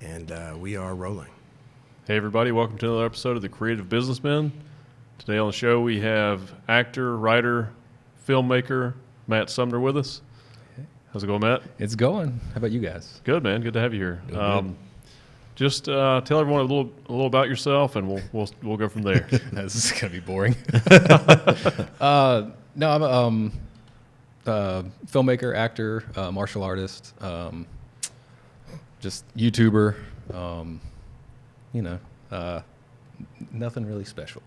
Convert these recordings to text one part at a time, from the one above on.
And we are rolling. Hey everybody, welcome to another episode of the Creative Businessmen. Today on the show we have actor, writer, filmmaker Matt Sumner with us. How's it going, Matt? It's going. How about you guys? Good, man. Good to have you here. Just tell everyone a little about yourself, and we'll go from there. This is gonna be boring. No, I'm a filmmaker, actor, martial artist, just YouTuber. Nothing really special.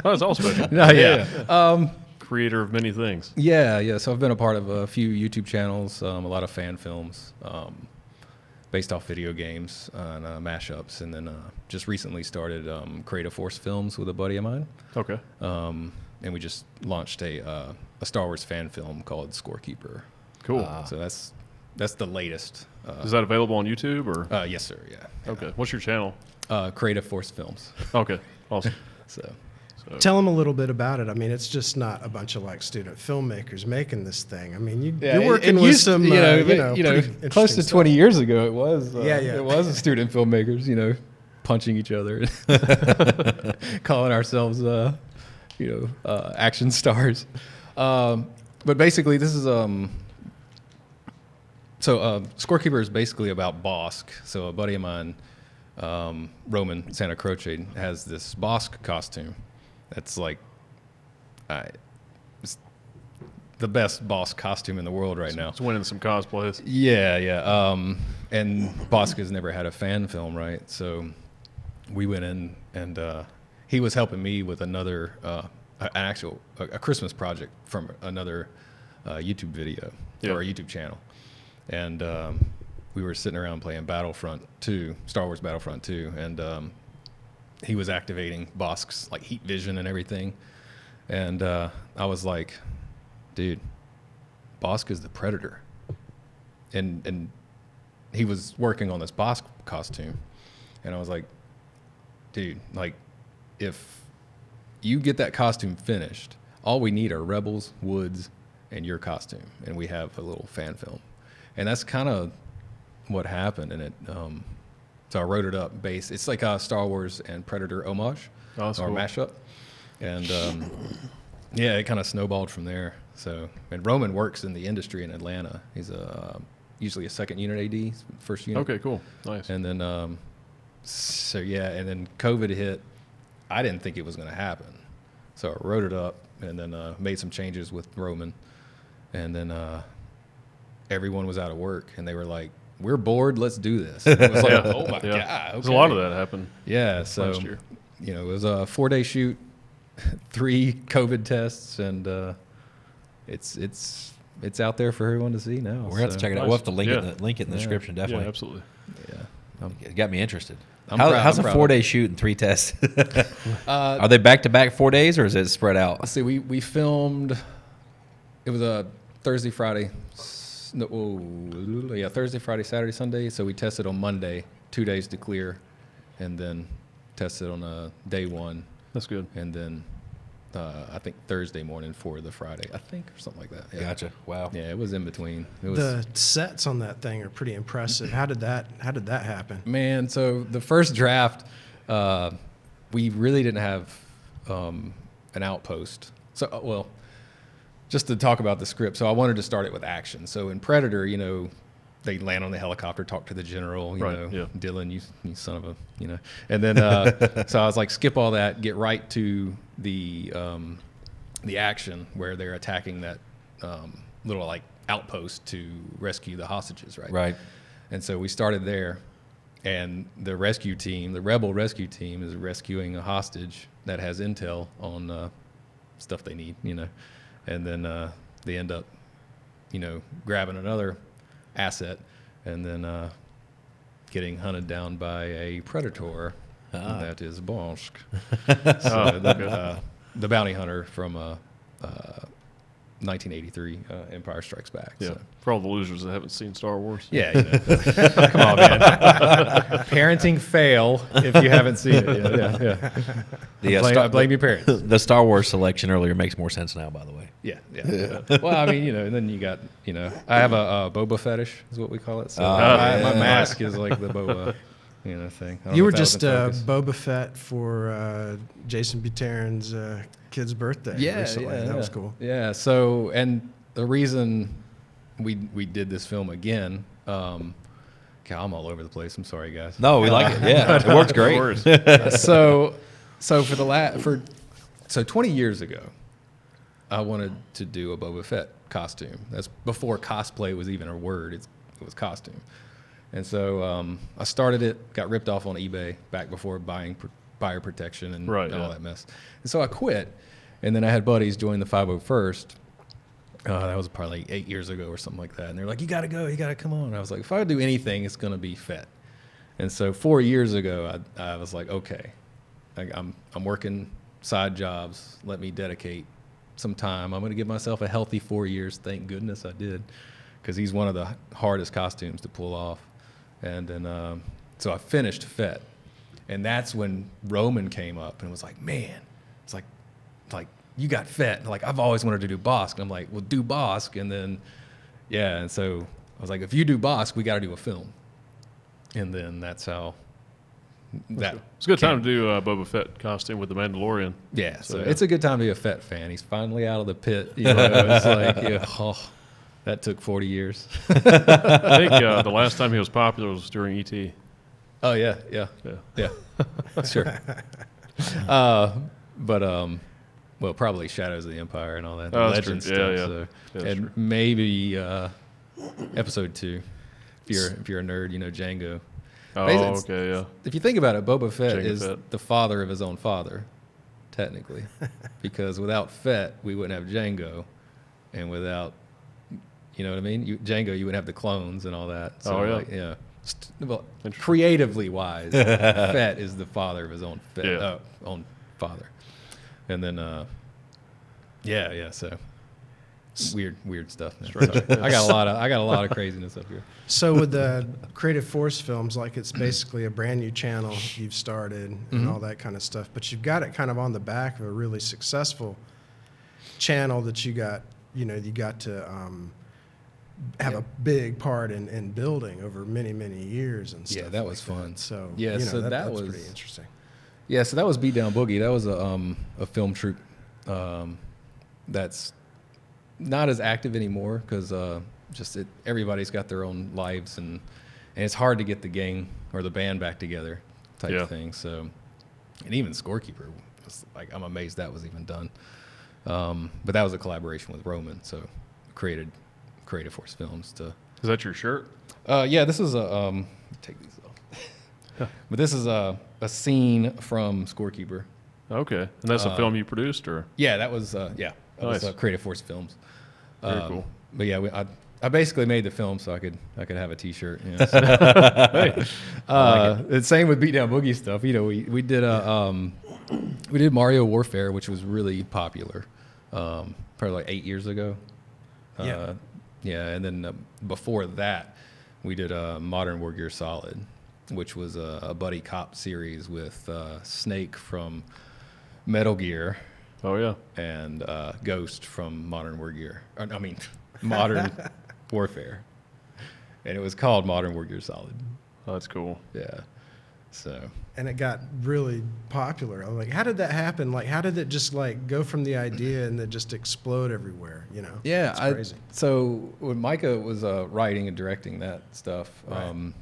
Oh, it's all special. No, yeah. Creator of many things. Yeah. So I've been a part of a few YouTube channels, a lot of fan films, based off video games and mashups, and then just recently started Creative Force Films with a buddy of mine. Okay. And we just launched a Star Wars fan film called Scorekeeper. Cool. So that's the latest. Is that available on YouTube or? Yes, sir. Yeah. Okay. What's your channel? Creative Force Films. Okay. Awesome. So Tell them a little bit about it. I mean, it's just not a bunch of like student filmmakers making this thing. I mean, you're working with some, close to 20 years ago, it was. Yeah. It was student filmmakers, punching each other, calling ourselves, action stars. But basically, this is Scorekeeper is basically about Bosk. So a buddy of mine, Roman Santa Croce, has this Bosk costume. That's like, it's the best Bosk costume in the world right now. It's winning some cosplays. Yeah. And Bosk has never had a fan film, right? So we went in, and he was helping me with another, a Christmas project from another YouTube video or a YouTube channel. And we were sitting around playing Battlefront 2, Star Wars Battlefront 2, and he was activating Bosk's like heat vision and everything. And I was like, dude, Bosk is the Predator. And he was working on this Bosk costume. And I was like, dude, like, if you get that costume finished, all we need are Rebels, Woods, and your costume. And we have a little fan film. And that's kind of what happened. And it, so I wrote it up based. It's like a Star Wars and Predator homage or cool. mashup. And it kind of snowballed from there. So, and Roman works in the industry in Atlanta. He's usually a second unit AD, first unit. Okay, cool, nice. And then, and then COVID hit. I didn't think it was going to happen, so I wrote it up and then made some changes with Roman, and then everyone was out of work, and they were like, "We're bored. Let's do this." And it was like, "Oh my god!" Okay. There's a lot of that happened. Yeah, so last year. It was a 4-day shoot, 3 COVID tests, and it's out there for everyone to see now. We're gonna have to check it out. We'll have to link it in the description, definitely. Yeah, absolutely. Yeah, It got me interested. I'm How's a proud 4-day shoot and 3 tests? Are they back to back 4 days, or is it spread out? Let's see. We filmed. It was a Thursday, Friday. Thursday, Friday, Saturday, Sunday. So we tested on Monday, 2 days to clear, and then tested on day 1. That's good. And then I think Thursday morning for the Friday, I think, or something like that. Yeah. Gotcha. Wow. Yeah, it was in between. It was, The sets on that thing are pretty impressive. How did that happen? man, so the first draft, we really didn't have an outpost. So, just to talk about the script, so I wanted to start it with action. So in Predator, they land on the helicopter, talk to the general, Dylan, you son of a, and then, so I was like, skip all that, get right to the action where they're attacking that little like outpost to rescue the hostages, right? Right. And so we started there, and the rescue team, the rebel rescue team, is rescuing a hostage that has intel on stuff they need, and then they end up, grabbing another asset, and then getting hunted down by a predator that is Bosk. So the bounty hunter from 1983 Empire Strikes Back. Yeah. So. For all the losers that haven't seen Star Wars. Yeah, come on, man. Parenting fail if you haven't seen it. Yeah. I blame your parents. The Star Wars selection earlier makes more sense now, by the way. Yeah. Well, I mean, and then you got, I have a Boba fetish, is what we call it. So my mask is like the Boba, thing. You were just Boba Fett for Jason Buterin's kid's birthday recently. That was cool. Yeah. So, and the reason we did this film again, God, I'm all over the place. I'm sorry, guys. No, we like it. Yeah, it works great. So for 20 years ago, I wanted to do a Boba Fett costume. That's before cosplay was even a word. It was costume. And so I started it, got ripped off on eBay back before buyer protection and all that mess. And so I quit. And then I had buddies join the 501st. That was probably 8 years ago or something like that. And they're like, you got to go. You got to come on. And I was like, if I do anything, it's going to be Fett. And so 4 years ago, I was like, okay, I'm working side jobs. Let me dedicate some time. I'm going to give myself a healthy 4 years. Thank goodness I did, because he's one of the hardest costumes to pull off. And then so I finished Fett, and that's when Roman came up and was like, man, it's like you got Fett. And like, I've always wanted to do Bosk. And I'm like, well, do Bosk. And then and so I was like, if you do Bosk, we got to do a film. And then that's how that. It's a good time to do a Boba Fett costume with the Mandalorian. Yeah, so it's a good time to be a Fett fan. He's finally out of the pit. It's like, that took 40 years. I think the last time he was popular was during E.T. Oh, yeah. Sure. Well, probably Shadows of the Empire and all that. Legend stuff. So. And true. Maybe episode 2. If you're a nerd, Django. Oh, okay, yeah. If you think about it, Boba Fett Jango is Fett. the father of his own father, technically. Because without Fett, we wouldn't have Django. And without, you know what I mean? Django, you would have the clones and all that. So well, creatively wise, Fett is the father of his own own father. And then, so weird stuff. I got a lot of craziness up here. So with the Creative Force films, like it's basically a brand new channel you've started and all that kind of stuff, but you've got it kind of on the back of a really successful channel that you got to have a big part in building over many, many years and stuff. Yeah, that was fun. So that was was pretty interesting. Yeah, so that was Beat Down Boogie. That was a film troupe that's not as active anymore because everybody's got their own lives and it's hard to get the gang or the band back together type of thing. So, and even Scorekeeper was like, I'm amazed that was even done. But that was a collaboration with Roman, so created Creative Force Films to. Is that your shirt? Yeah, this is a take these off. But this is a scene from Scorekeeper. Okay, and that's a film you produced, or? Yeah, that was Nice. was Creative Force Films. Very cool. But yeah, I basically made the film so I could have a T-shirt. The same with Beat Down Boogie stuff. We did Mario Warfare, which was really popular, probably like 8 years ago. And then before that, we did Modern Wargear Solid, which was a buddy cop series with Snake from Metal Gear. Oh yeah, And Ghost from Modern Wargear. Modern Warfare. And it was called Modern Wargear Solid. oh, that's cool. Yeah. So. And it got really popular. I'm like, how did that happen? Like, how did it just like go from the idea and then just explode everywhere? Yeah, it's crazy. So when Micah was writing and directing that stuff, Right.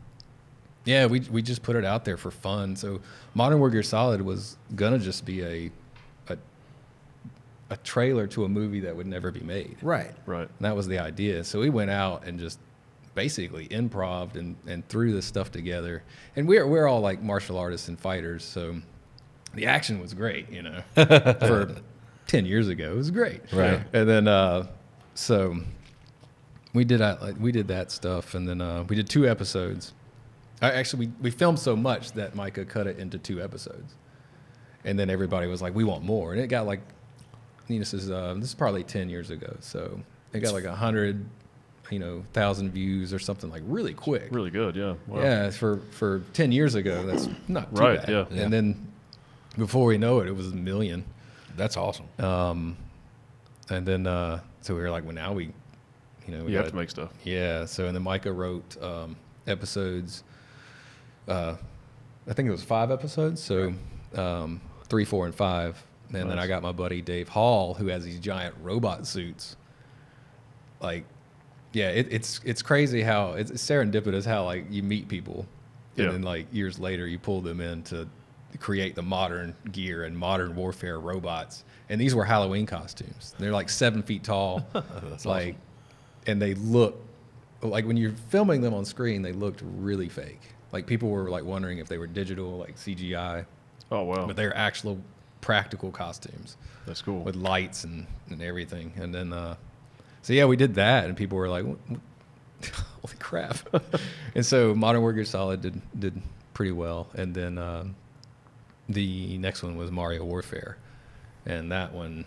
we just put it out there for fun. So Modern Wargear Solid was gonna just be a trailer to a movie that would never be made. Right. Right. And that was the idea. So we went out and just basically improv'd and threw this stuff together. And we're all like martial artists and fighters, so the action was great, for 10 years ago. It was great. Right. And then so we did that stuff, and then we did 2 episodes. Actually, we filmed so much that Micah cut it into 2 episodes. And then everybody was like, we want more. And it got like this is probably 10 years ago. So it got like 100,000 views or something, like really quick. Really good, yeah. Wow. Yeah, for 10 years ago, that's not too Right, bad. yeah. And then before we know it, it was 1 million. That's awesome. And then so we were like, well, now we You have to make stuff. Yeah. So and then Micah wrote episodes. I think it was 5 episodes. So 3, 4, and 5. And then I got my buddy Dave Hall, who has these giant robot suits. Like, yeah, it's crazy how it's serendipitous how like you meet people, and then like years later you pull them in to create the modern gear and modern warfare robots. And these were Halloween costumes. They're like 7 feet tall. That's like, awesome. and they look like when you're filming them on screen, they looked really fake. Like people were like wondering if they were digital, like CGI. Oh, wow. But they're actual practical costumes. That's cool. With lights and everything. And then, so yeah, we did that, and people were like, what? Holy crap. And so Modern Warrior Solid did pretty well. And then the next one was Mario Warfare. And that one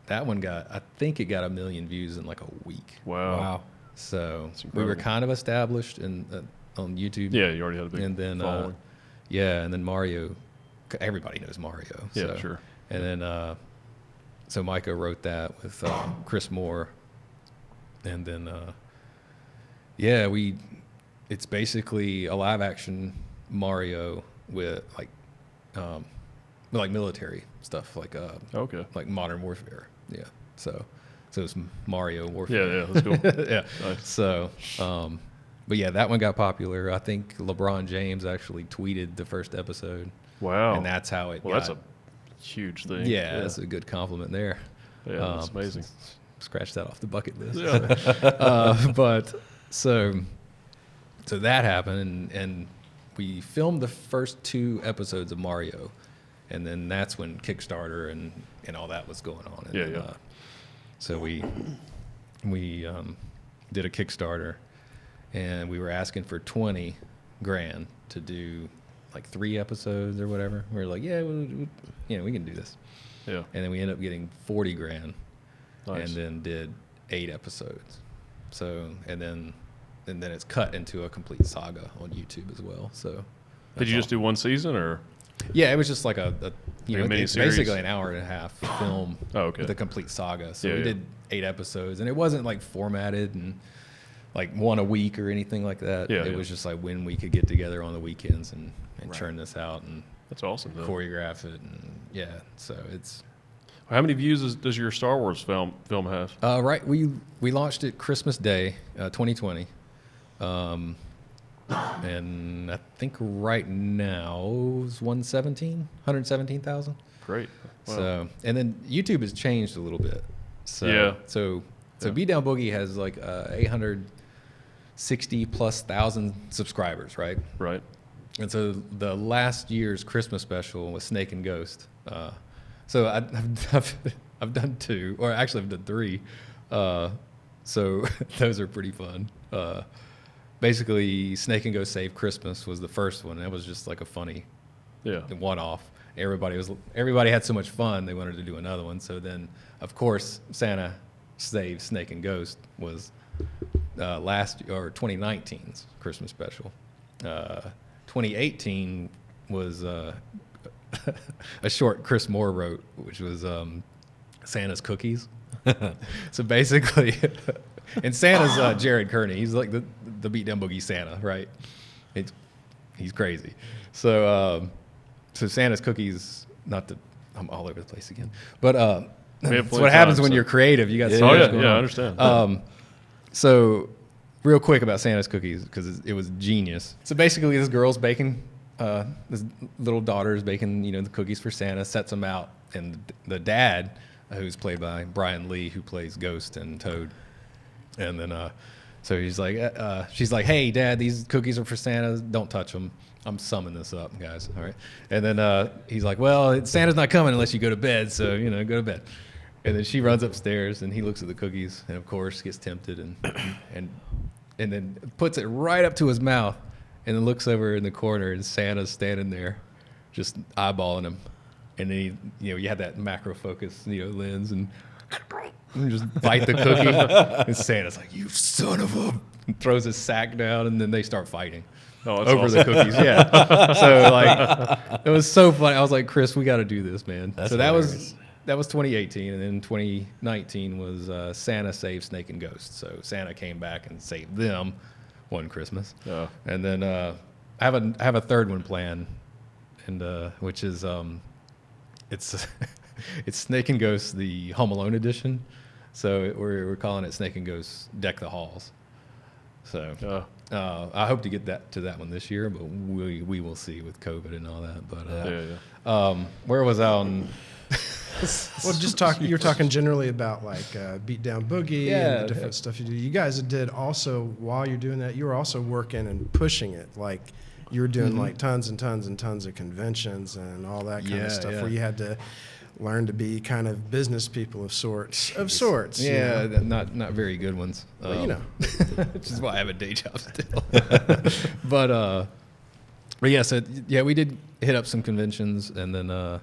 got, I think it got 1 million views in like a week. Wow. So we were kind of established on YouTube. Yeah, you already had a big and then, following. And then Mario, everybody knows Mario. Yeah, so. sure. And then, so Micah wrote that with Chris Moore. And then, it's basically a live action Mario with like military stuff, like Okay. like Modern Warfare. Yeah. So it's Mario Warfare. Yeah, that's cool. Yeah. Nice. So, but yeah, that one got popular. I think LeBron James actually tweeted the first episode. Wow. And that's how it got. That's a huge thing. Yeah, that's a good compliment there. Yeah, that's amazing. Scratch that off the bucket list. Yeah. But so that happened, and we filmed the first 2 episodes of Mario, and then that's when Kickstarter and all that was going on. And Yeah, then, yeah. So we did a Kickstarter, and we were asking for $20,000 to do like 3 episodes or whatever. We were like, yeah, we can do this. Yeah. And then we ended up getting $40,000, Nice. and then did 8 episodes. So and then it's cut into a complete saga on YouTube as well. So Did you just do one season or? yeah, it was just like a it's mini-series? basically an hour and a half film with a complete saga. So we did 8 episodes, and it wasn't like formatted and like one a week or anything like that. Yeah, it was just like when we could get together on the weekends and churn this out and That's awesome. Though. choreograph it, and so it's How many views does your Star Wars film have? right. We launched it Christmas Day, 2020, and I think right now is 117,000. Great. Wow. So and then YouTube has changed a little bit. So Yeah. So Yeah. Beat Down Boogie has like 860,000+ subscribers, right? Right. And so the last year's Christmas special was Snake and Ghost. So I've done 2, or actually I've done 3. So those are pretty fun. Basically, Snake and Ghost Save Christmas was the first one. That was just like a funny one-off. Everybody had so much fun they wanted to do another one. So then, of course, Santa Saves Snake and Ghost was 2019's Christmas special. 2018 was a short Chris Moore wrote, which was Santa's Cookies. So basically, and Santa's Jared Kearney. He's like the Beat Down Boogie Santa, right? He's crazy. So Santa's Cookies. I'm all over the place again, but that's what happens when you're creative. You got so much going on. I understand. So real quick about Santa's Cookies, because it was genius. So basically, this girl's baking. This little daughter's baking, the cookies for Santa. Sets them out, and the dad, who's played by Brian Lee, who plays Ghost and Toad, and then so she's like, "Hey, Dad, these cookies are for Santa. Don't touch them. I'm summing this up, guys. All right." And then he's like, "Well, Santa's not coming unless you go to bed. So go to bed." And then she runs upstairs, and he looks at the cookies, and of course gets tempted, and then puts it right up to his mouth, and then looks over in the corner, and Santa's standing there, just eyeballing him. and then you had that macro focus lens and just bite the cookie. And Santa's like, "You son of a," and throws his sack down, and then they start fighting over awesome. the cookies. Yeah. So like, it was so funny. I was like, "Chris, we got to do this, man." That's so hilarious. that was 2018, and then 2019 was Santa Saved Snake and Ghost. So Santa came back and saved them one Christmas. Yeah. And then I have a third one planned, and which is it's it's Snake and Ghost, the Home Alone edition. So we're calling it Snake and Ghost Deck the Halls. So I hope to get to that one this year, but we will see with COVID and all that. But where was I on? Well, you're talking generally about like Beat Down Boogie and the different stuff you do. You guys did also, while you're doing that, you were also working and pushing it. Like you were doing like tons and tons and tons of conventions and all that kind of stuff where you had to learn to be kind of business people of sorts. Yeah, not very good ones. Well, which is why I have a day job still. but yeah, so yeah, we did hit up some conventions, and then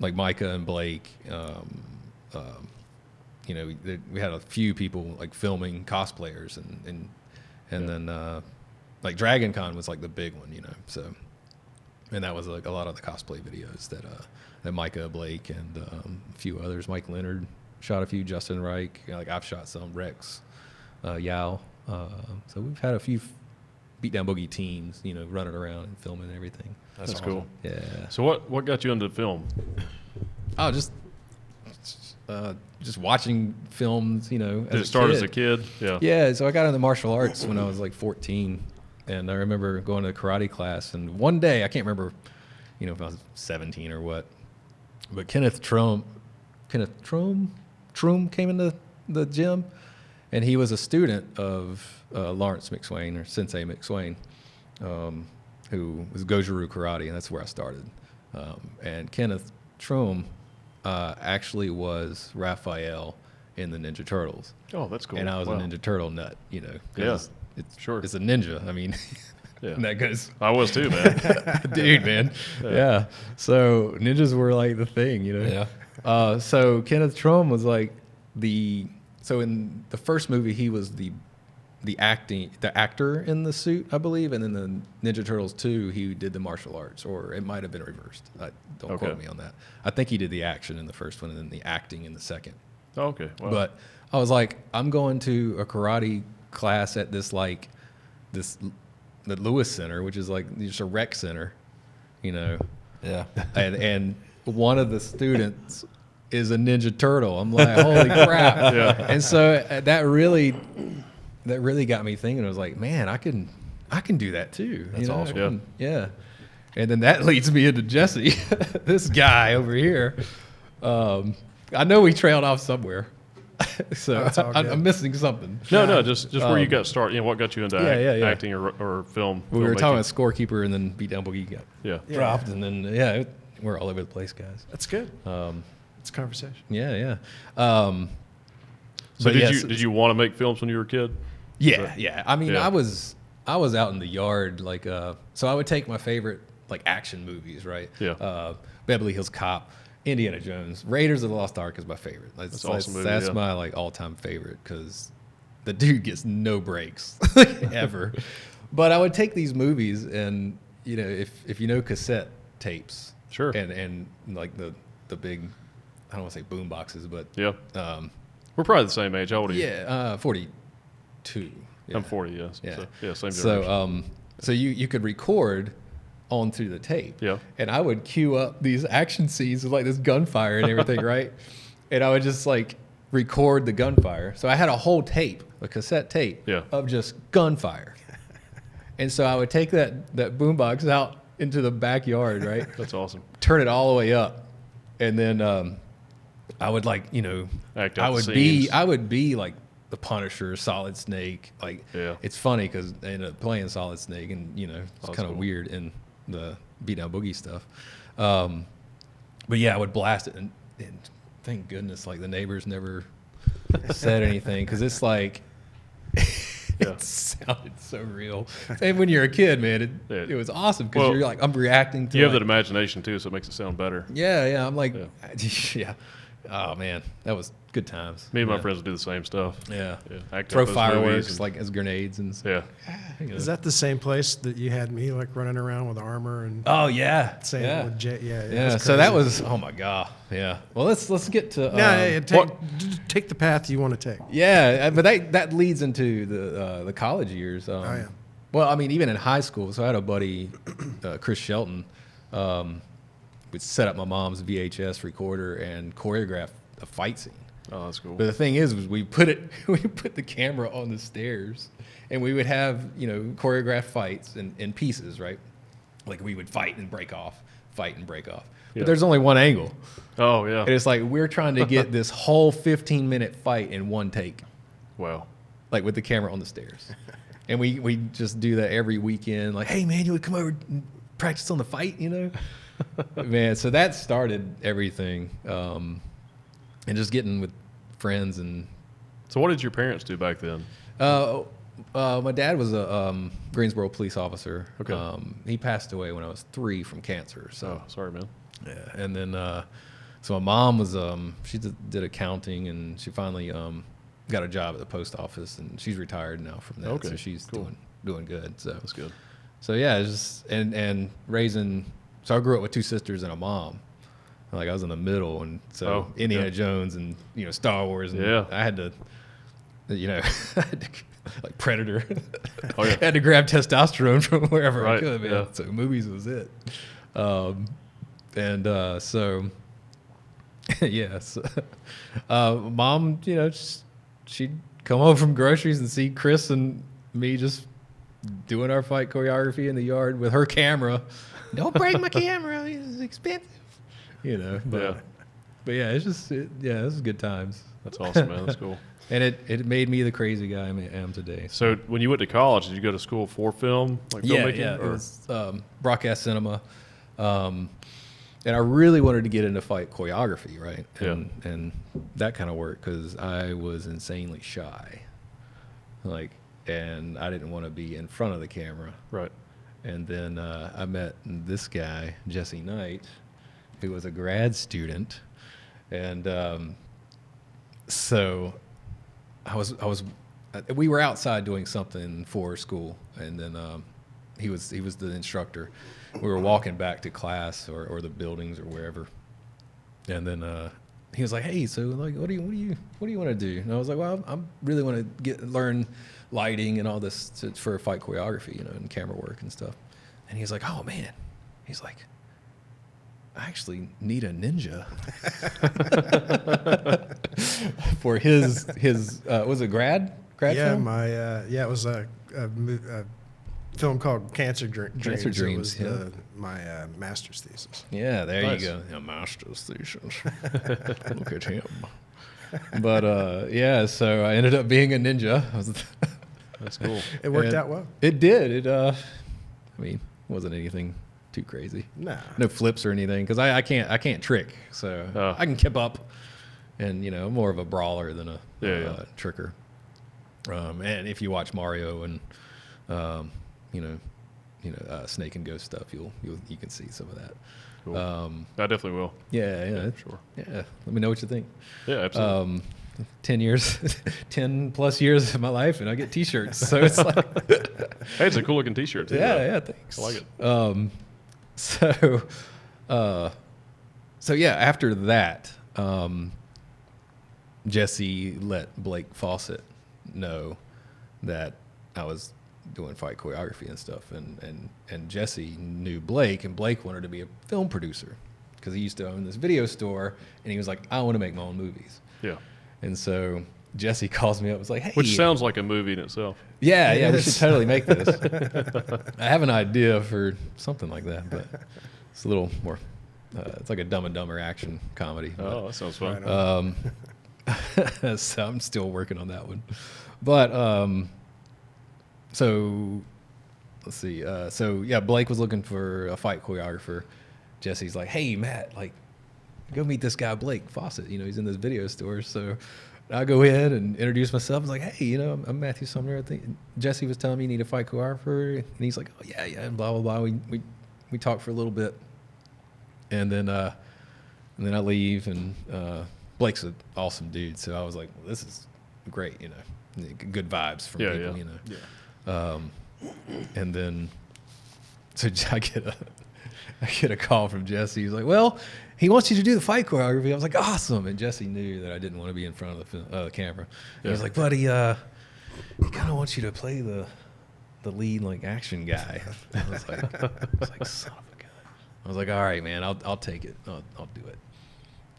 like Micah and Blake, we had a few people like filming cosplayers, and then like Dragon Con was like the big one, so, and that was like a lot of the cosplay videos that Micah, Blake, and a few others. Mike Leonard shot a few, Justin Reich, like I've shot some, Rex, Yao. So we've had a few Beat Down Boogie teams, running around and filming and everything. That's awesome. cool. Yeah. So what got you into film? Oh, just watching films, Did it start as a kid? Yeah. Yeah, so I got into martial arts when I was like 14, and I remember going to a karate class, and one day, I can't remember, if I was 17 or what, but Kenneth Trum came into the gym, and he was a student of Lawrence McSwain, or Sensei McSwain, who was Goju-Ryu Karate, and that's where I started. And Kenneth Trum actually was Raphael in the Ninja Turtles. Oh, that's cool. And I was a Ninja Turtle nut, because it's a ninja. I mean, yeah. that goes. I was too, man. Dude, man. Yeah. So ninjas were like the thing, Yeah. So Kenneth Trum was like so in the first movie, he was the actor in the suit, I believe, and then the Ninja Turtles 2, he did the martial arts, or it might have been reversed. Don't quote me on that. I think he did the action in the first one and then the acting in the second. Oh, okay. Wow. But I was like, I'm going to a karate class at the Lewis Center, which is like just a rec center, Yeah. and one of the students is a Ninja Turtle. I'm like, holy crap! Yeah. And so that really got me thinking. I was like, man, I can do that too. That's awesome. Yeah. And then that leads me into Jesse, this guy over here. I know we trailed off somewhere, so I'm missing something. No, just where you got started. What got you into acting or film? We were talking about Scorekeeper, and then Beat Down Boogie got dropped, and then we're all over the place, guys. That's good. It's a conversation. Yeah. So did you want to make films when you were a kid? Yeah. I mean, Yeah. I was out in the yard, like, so I would take my favorite like action movies, right? Yeah. Beverly Hills Cop, Indiana Jones, Raiders of the Lost Ark is my favorite. That's an awesome movie, That's yeah. my like all-time favorite, because the dude gets no breaks ever. But I would take these movies, and if you know cassette tapes, Sure. and like the big, I don't want to say boom boxes, but Yeah. We're probably the same age. How old are you? 42. Yeah. I'm 40. Yes. Yeah. So, same generation. So you could record onto the tape. Yeah. And I would cue up these action scenes with like this gunfire and everything, right? And I would just like record the gunfire. So I had a whole tape, a cassette tape of just gunfire. And so I would take that boombox out into the backyard, right? That's awesome. Turn it all the way up. And then I would like, Act out I the would scenes. be like the Punisher, Solid Snake. Like, it's funny because I ended up playing Solid Snake, and it's kind of cool. weird in the Beat Down Boogie stuff. But yeah, I would blast it, and thank goodness, like the neighbors never said anything, because it's like Yeah. It sounded so real. And when you're a kid, man, it was awesome because Well, you're like, I'm reacting to You have like, that imagination too, so it makes it sound better. yeah. I'm like, Yeah. yeah. Oh man, that was good times. Me and my Yeah. friends would do the same stuff. Yeah. Act Throw out those fireworks movies and- like as grenades and Yeah. you know. Is that the same place that you had me like running around with armor and Oh yeah. saying Yeah. with yeah, Yeah. So that was, oh my god. Yeah. Well, let's get to take the path you want to take. yeah, but that leads into the college years. Yeah. Well, I mean, even in high school. So I had a buddy, Chris Shelton, would set up my mom's VHS recorder and choreograph a fight scene. Oh, that's cool. But the thing is we put the camera on the stairs, and we would have choreographed fights in pieces, right? Like we would fight and break off. Yeah. But there's only one angle. Oh, yeah. And it's like we're trying to get this whole 15-minute fight in one take, Wow. like with the camera on the stairs. And we just do that every weekend. Like, hey, man, you would come over and practice on the fight, Man, so that started everything. And just getting with friends. And So what did your parents do back then? my dad was a Greensboro police officer. Okay. He passed away when I was 3 from cancer. So Oh, sorry, man. yeah, and then so my mom was she did accounting, and she finally got a job at the post office, and she's retired now from that. Okay, So she's cool. doing good. So That's good. So yeah, it's just and raising. So I grew up with 2 sisters and a mom. Like I was in the middle, and so Oh, Indiana yeah. Jones and Star Wars, and Yeah. I had to, like Predator. Oh, yeah. I had to grab testosterone from wherever I Right, could, man. yeah. So movies was it. So yes, mom, she'd come home from groceries and see Chris and me just doing our fight choreography in the yard with her camera. Don't break my camera; it's expensive. But yeah, it's just it was good times. That's awesome, man. That's cool. And it made me the crazy guy I am today. So when you went to college, did you go to school for film, like filmmaking? Yeah, or- it was broadcast cinema. And I really wanted to get into fight choreography, right? And that kind of work because I was insanely shy. And I didn't want to be in front of the camera. Right. And then I met this guy, Jesse Knight, who was a grad student. And so we were outside doing something for school, and then he was the instructor. We were walking back to class or the buildings or wherever, and then he was like, "Hey, so like, what do you want to do?" And I was like, "Well, I really want to learn lighting and all this for fight choreography, and camera work and stuff." And he was like, "Oh man," he's like, "I actually need a ninja for his was it grad Yeah, film? it was a film called Cancer Dreams. Cancer It was Dreams, my master's thesis. Yeah, there Nice. you go. Yeah, master's thesis. Look at him. But yeah, so I ended up being a ninja. That's cool. It worked And out well. It did. I mean, wasn't anything too crazy. Nah. No flips or anything because I can't trick, so Oh. I can keep up, and I'm more of a brawler than a tricker. And if you watch Mario and Snake and Ghost stuff, you can see some of that. Cool. I definitely will. Yeah, Sure. yeah. Let me know what you think. Yeah, absolutely. 10 plus years of my life, and I get T-shirts, so it's like, Hey, it's a cool looking T-shirt too. though. yeah, thanks. I like it. So yeah, after that, Jesse let Blake Fawcett know that I was doing fight choreography and stuff, and Jesse knew Blake, and Blake wanted to be a film producer because he used to own this video store, and he was like, I want to make my own movies. Yeah. And so Jesse calls me up, was like, hey, Which sounds like a movie in itself. yeah, we Yes. should totally make this. I have an idea for something like that, but it's a little more. It's like a Dumb and Dumber action comedy. Oh, that sounds fun. Right on. So I'm still working on that one. But so let's see. So yeah, Blake was looking for a fight choreographer. Jesse's like, hey Matt, like, go meet this guy Blake Fawcett. He's in this video store. So I go in and introduce myself. I was like, hey, I'm Matthew Sumner. I think Jesse was telling me you need a fight choreographer. And he's like, oh, yeah, and blah, blah, blah. We talked for a little bit. And then I leave, and Blake's an awesome dude. So I was like, well, this is great, good vibes from people, Yeah. And then, so I get a call from Jesse. He's like, well, he wants you to do the fight choreography. I was like, awesome. And Jesse knew that I didn't want to be in front of the camera. He was like, buddy, he kind of wants you to play the lead, like, action guy. I was like, son of a gun. I was like, all right, man, I'll take it. I'll do it.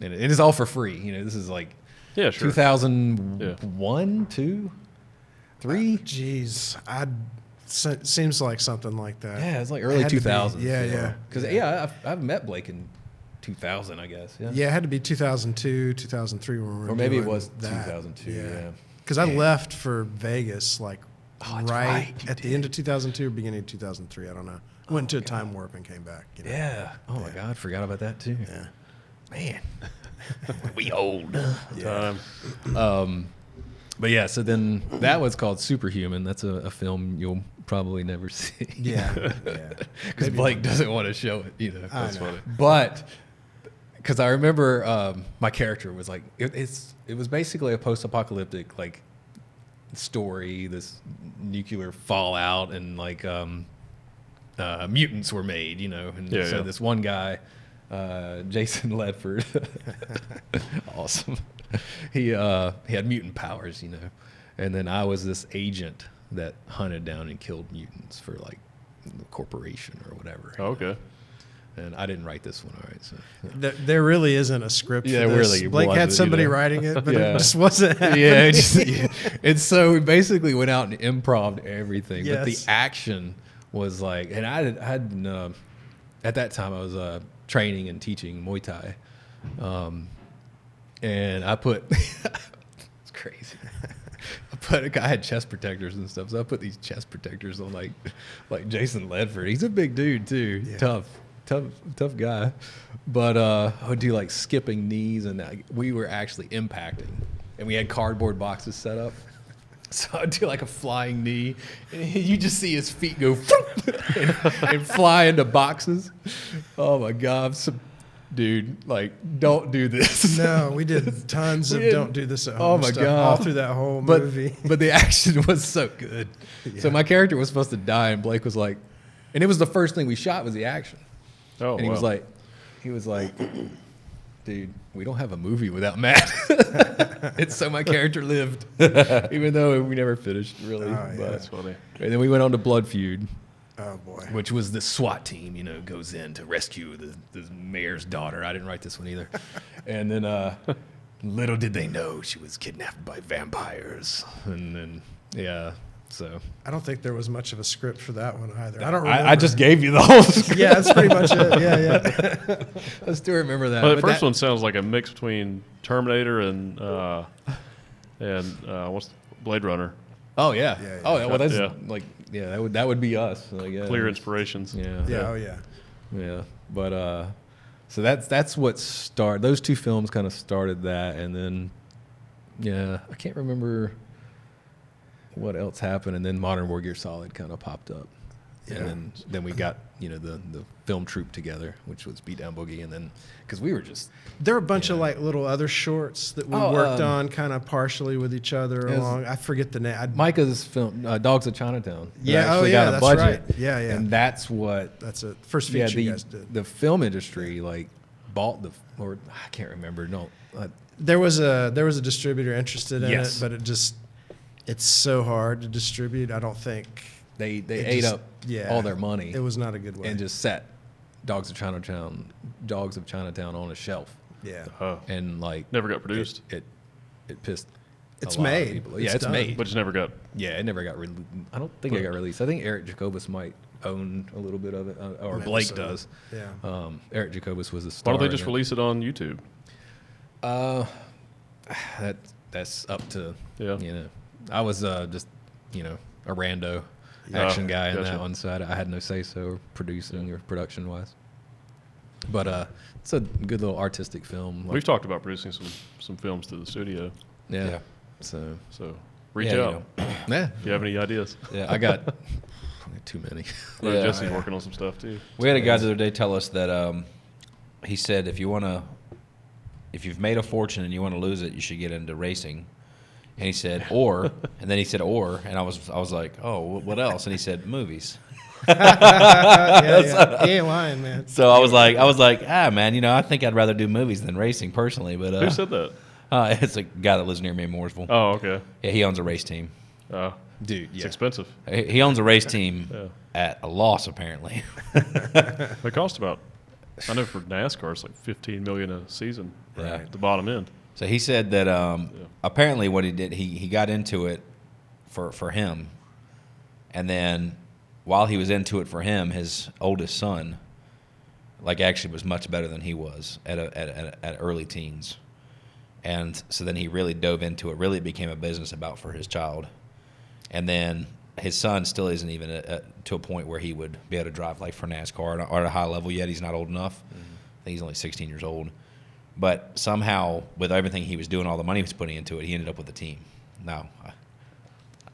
And it is all for free. This is like 2001, 2, 3. Jeez, seems like something like that. Yeah, it's like early 2000s. Yeah. Because I've met Blake in 2000, I guess. Yeah, it had to be 2002, 2003 when we were or maybe it doing was that. 2002. Yeah. Because I left for Vegas at You the end of 2002 or beginning of 2003. I don't know. Went to a time warp and came back. Yeah. Oh my God, forgot about that too. Yeah. Man, we old. Yeah. But yeah, so then that was called Superhuman. That's a film you'll probably never see. Yeah. Because Blake doesn't want to show it. That's funny. But because I remember my character was like, it was basically a post-apocalyptic like story, this nuclear fallout, and like mutants were made, and this one guy, Jason Ledford, awesome. He had mutant powers, and then I was this agent that hunted down and killed mutants for like the corporation or whatever. Oh, okay. And I didn't write this one, all right. So There really isn't a script for this. really Blake had wasn't, somebody writing it, but it just wasn't happening. And so we basically went out and improv'd everything. Yes. But the action was like, and I had at that time I was training and teaching Muay Thai, and I put it's crazy. I had chest protectors and stuff, so I put these chest protectors on like Jason Ledford. He's a big dude too, tough guy. But I would do like skipping knees, and we were actually impacting, and we had cardboard boxes set up. So I'd do like a flying knee, and you just see his feet go and fly into boxes. Oh my God. Dude, like, don't do this. No, we did tons of don't do this at home. Oh my stuff God. all through that whole movie. But the action was so good. Yeah. So my character was supposed to die, and Blake was like, and it was the first thing we shot was the action. Oh, and he wow. was like, dude, we don't have a movie without Matt. And so my character lived, even though we never finished really. Oh, yeah. But, That's funny. and then we went on to Blood Feud, Oh boy. which was the SWAT team, goes in to rescue the mayor's daughter. I didn't write this one either. And then little did they know she was kidnapped by vampires. And then, so. I don't think there was much of a script for that one either. I don't remember. I just gave you the whole script. Yeah, that's pretty much it. Yeah. I still remember that. Well, the But first one sounds like a mix between Terminator and what's Blade Runner. Oh, yeah. Yeah, yeah. Oh, yeah. Well, that's Yeah. that would be us. I guess. Clear inspirations. Yeah. Yeah. Oh yeah. Yeah. But so that's what started. Those two films kind of started that, and then I can't remember what else happened, and then Modern War Gear Solid kind of popped up, Yeah. and then we got the film troupe together, which was Beat Down Boogie, and then because we were just There are a bunch of like little other shorts that we worked on kind of partially with each other along. I forget the name. Micah's film Dogs of Chinatown. Yeah, actually got a that's budget. right. Yeah, yeah. And that's what That's a first feature you guys did. the film industry like bought or I can't remember. No, There was a distributor interested in Yes. it, but it's so hard to distribute. I don't think they it ate just- up yeah, all their money. It was not a good way. and just set Dogs of Chinatown on a shelf, yeah, Oh, and like never got produced, It pissed. It's a lot of made. people. It's Yeah, it's done. made. but it never got. Yeah, it never got released. I don't think it got released. I think Eric Jacobus might own a little bit of it, or Blake Minnesota. does. Yeah. Eric Jacobus was a star. Why don't they just in it. release it on YouTube? That's up to Yeah. I was just a rando action guy in gotcha. that one, so I had no say so producing or production wise. But it's a good little artistic film. We've talked about producing some films to the studio. Yeah. So reach Yeah, out yeah, if you have any ideas. Yeah. I got too many. I know Yeah. Jesse's working on some stuff too. We had a guy the other day tell us that he said if you've made a fortune and you want to lose it, you should get into racing. And he said, and then he said, and I was like, oh, what else? And he said, movies. Yeah. He ain't lying, man. So I was like, man, I think I'd rather do movies than racing personally. But Who said that? it's a guy that lives near me in Mooresville. Oh, okay. Yeah, he owns a race team. Dude, It's yeah. expensive. He owns a race team Yeah. at a loss, apparently. It costs about, I know for NASCAR, it's like $15 million a season. Yeah. At the bottom end. So he said that apparently what he did, he got into it for him, and then while he was into it for him, his oldest son, actually was much better than he was at early teens, and so then he really dove into it. Really, it became a business about for his child, and then his son still isn't even to a point where he would be able to drive for NASCAR or at a high level yet. He's not old enough. I think he's only 16 years old. But somehow, with everything he was doing, all the money he was putting into it, he ended up with a team. Now,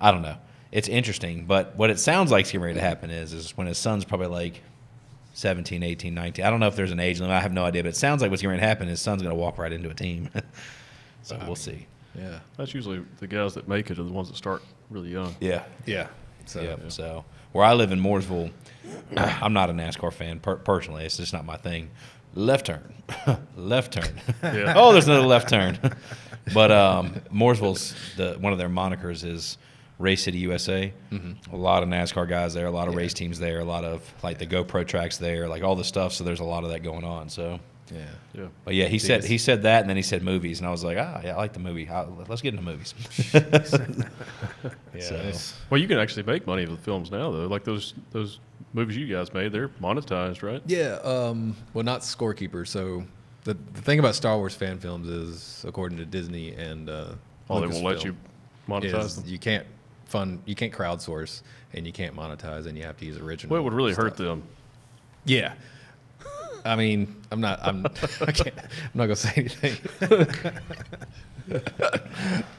I don't know. It's interesting, but what it sounds like is getting ready to happen is when his son's probably 17, 18, 19. I don't know if there's an age limit. I have no idea, but it sounds like what's getting ready to happen is his son's going to walk right into a team. So we'll see. Yeah. That's usually the guys that make it are the ones that start really young. Yeah. Yeah. So Yeah. So where I live in Mooresville, I'm not a NASCAR fan personally. It's just not my thing. Left turn, left turn. Yeah. Oh, there's another left turn. But Mooresville's one of their monikers is Race City USA. A lot of NASCAR guys there, a lot of race teams there, a lot of the GoPro tracks there, all the stuff. So there's a lot of that going on. So Yeah. but yeah, he said that, and then he said movies, and I was like, yeah, I like the movie. Let's get into movies. yeah. Well, you can actually make money with films now, though. Like those movies you guys made, they're monetized, right? Yeah. Well, not Scorekeeper. So the thing about Star Wars fan films is, according to Disney and They won't let you monetize them. you can't crowdsource and you can't monetize, and you have to use original. Well, it would really hurt stuff. them. Yeah. I mean, I'm not gonna say anything.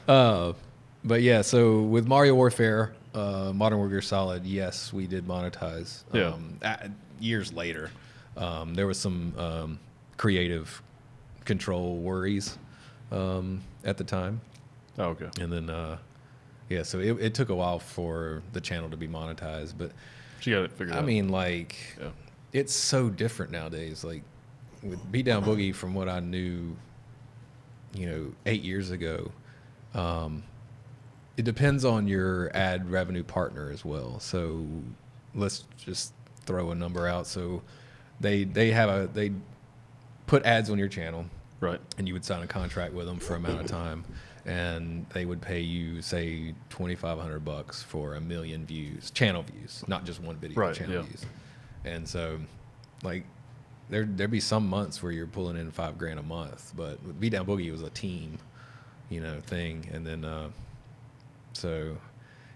But yeah, so with Mario Warfare, Modern Warfare Solid, yes, we did monetize. Yeah. Years later, there was some creative control worries at the time, Oh, okay. and then so it took a while for the channel to be monetized. But But you got it figured out. I mean, Yeah. it's so different nowadays. With Beatdown Boogie, from what I knew, 8 years ago, it depends on your ad revenue partner as well. So let's just throw a number out. So they put ads on your channel, Right. and you would sign a contract with them for an amount of time, and they would pay you, say, $2,500 for 1 million views, channel views, not just one video, Right, channel yeah. views. And so, there'd be some months where you're pulling in $5,000 a month, but with Beatdown Boogie, it was a team, thing, and then so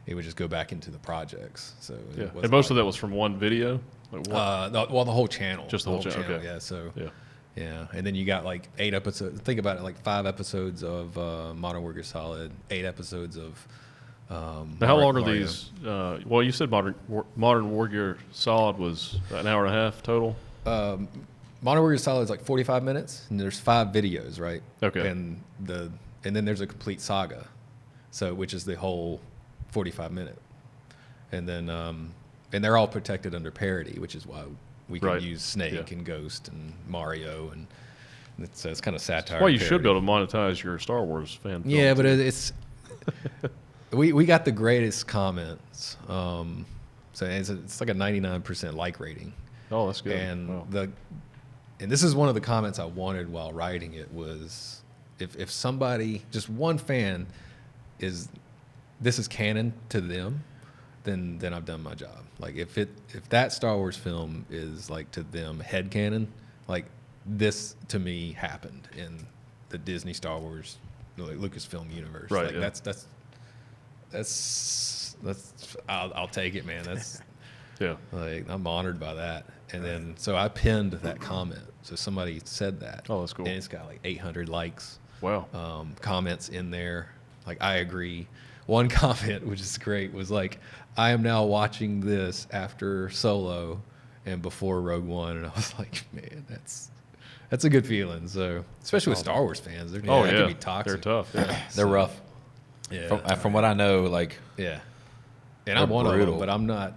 it would just go back into the projects. So Yeah. it wasn't And most of that was from one video? Like one? the whole channel, Just the whole channel, okay. Yeah. So Yeah. yeah, and then you got 8 episodes. Think about it, 5 episodes of Modern Warfare Solid, 8 episodes of. Now, how long are Mario. these? Well, you said Modern Warrior Solid was an hour and a half total. Modern Warfare Solid is 45 minutes, and there's 5 videos, right? Okay. And then there's a complete saga, which is the whole 45-minute, and then and they're all protected under parody, which is why we can Right. use Snake Yeah. and Ghost and Mario, and it's kind of satire. Well, you should parody. be able to monetize your Star Wars fan. Yeah, film, but too. it's we got the greatest comments. So it's like a 99% like rating, Oh, that's good. and Wow. and this is one of the comments I wanted while writing it was if somebody, just one fan, this is canon to them, then I've done my job. If that Star Wars film is to them head canon, this to me happened in the Disney Star Wars Lucasfilm universe. Right, yeah. That's I'll take it, man. That's Yeah. I'm honored by that. And then so I pinned that comment. So somebody said that. Oh, that's cool. And it's got 800 likes. comments in there. Like, I agree. One comment, which is great, was like, I am now watching this after Solo and before Rogue One, and I was like, man, that's a good feeling. So, especially with Star Wars fans, they can be toxic. They're tough. Yeah. They're rough. Yeah, From what I know, like yeah. And I'm one of them, but I'm not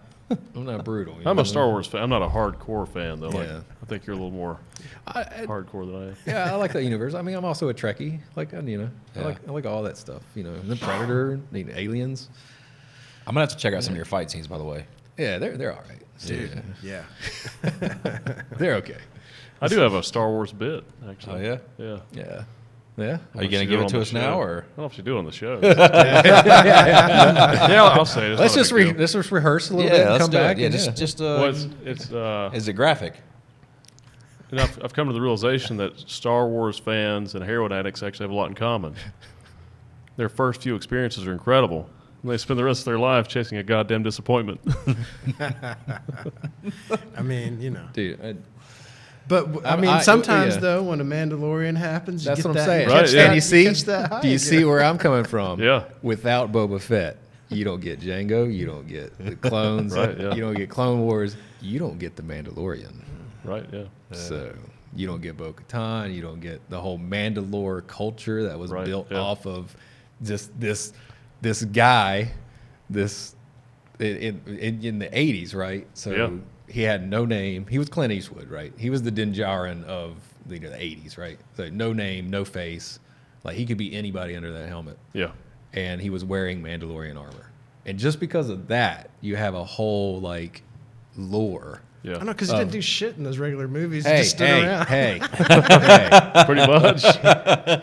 brutal. I'm a Star Wars fan. I'm not a hardcore fan though. Like, Yeah. I think you're a little more hardcore than I am. Yeah, I like that universe. I mean, I'm also a Trekkie. Like, I like all that stuff. And the Predator, Aliens. I'm gonna have to check out some of your fight scenes, by the way. Yeah, they're all right. Dude, yeah. They're okay. I do have a Star Wars bit, actually. Oh yeah. Yeah. Yeah. Yeah. Are you gonna give it to us now, or? I don't know if you do it on the show. Yeah, I'll say it. Let's just rehearse a little bit and come back. Yeah, and, Is it graphic? You know, I've come to the realization that Star Wars fans and heroin addicts actually have a lot in common. Their first few experiences are incredible. And they spend the rest of their life chasing a goddamn disappointment. I mean, dude. But I mean, sometimes though, when a Mandalorian happens, That's you get what I'm that, saying. you Right, catch yeah. that, And you see, catch that high, do you see where I'm coming from? Yeah. Without Boba Fett, you don't get Jango, you don't get the clones, Right, yeah. you don't get Clone Wars, you don't get the Mandalorian. Right, yeah. So you don't get Bo-Katan, you don't get the whole Mandalore culture that was Right, built yeah. off of just this guy, in the 80s, right? So Yeah. he had no name. He was Clint Eastwood, right? He was the Din Djarin of the 80s, right? So no name, no face. Like, he could be anybody under that helmet. Yeah. And he was wearing Mandalorian armor. And just because of that, you have a whole, like, lore. Yeah. I know, because he didn't do shit in those regular movies. He Hey, just stood around. hey. Pretty much.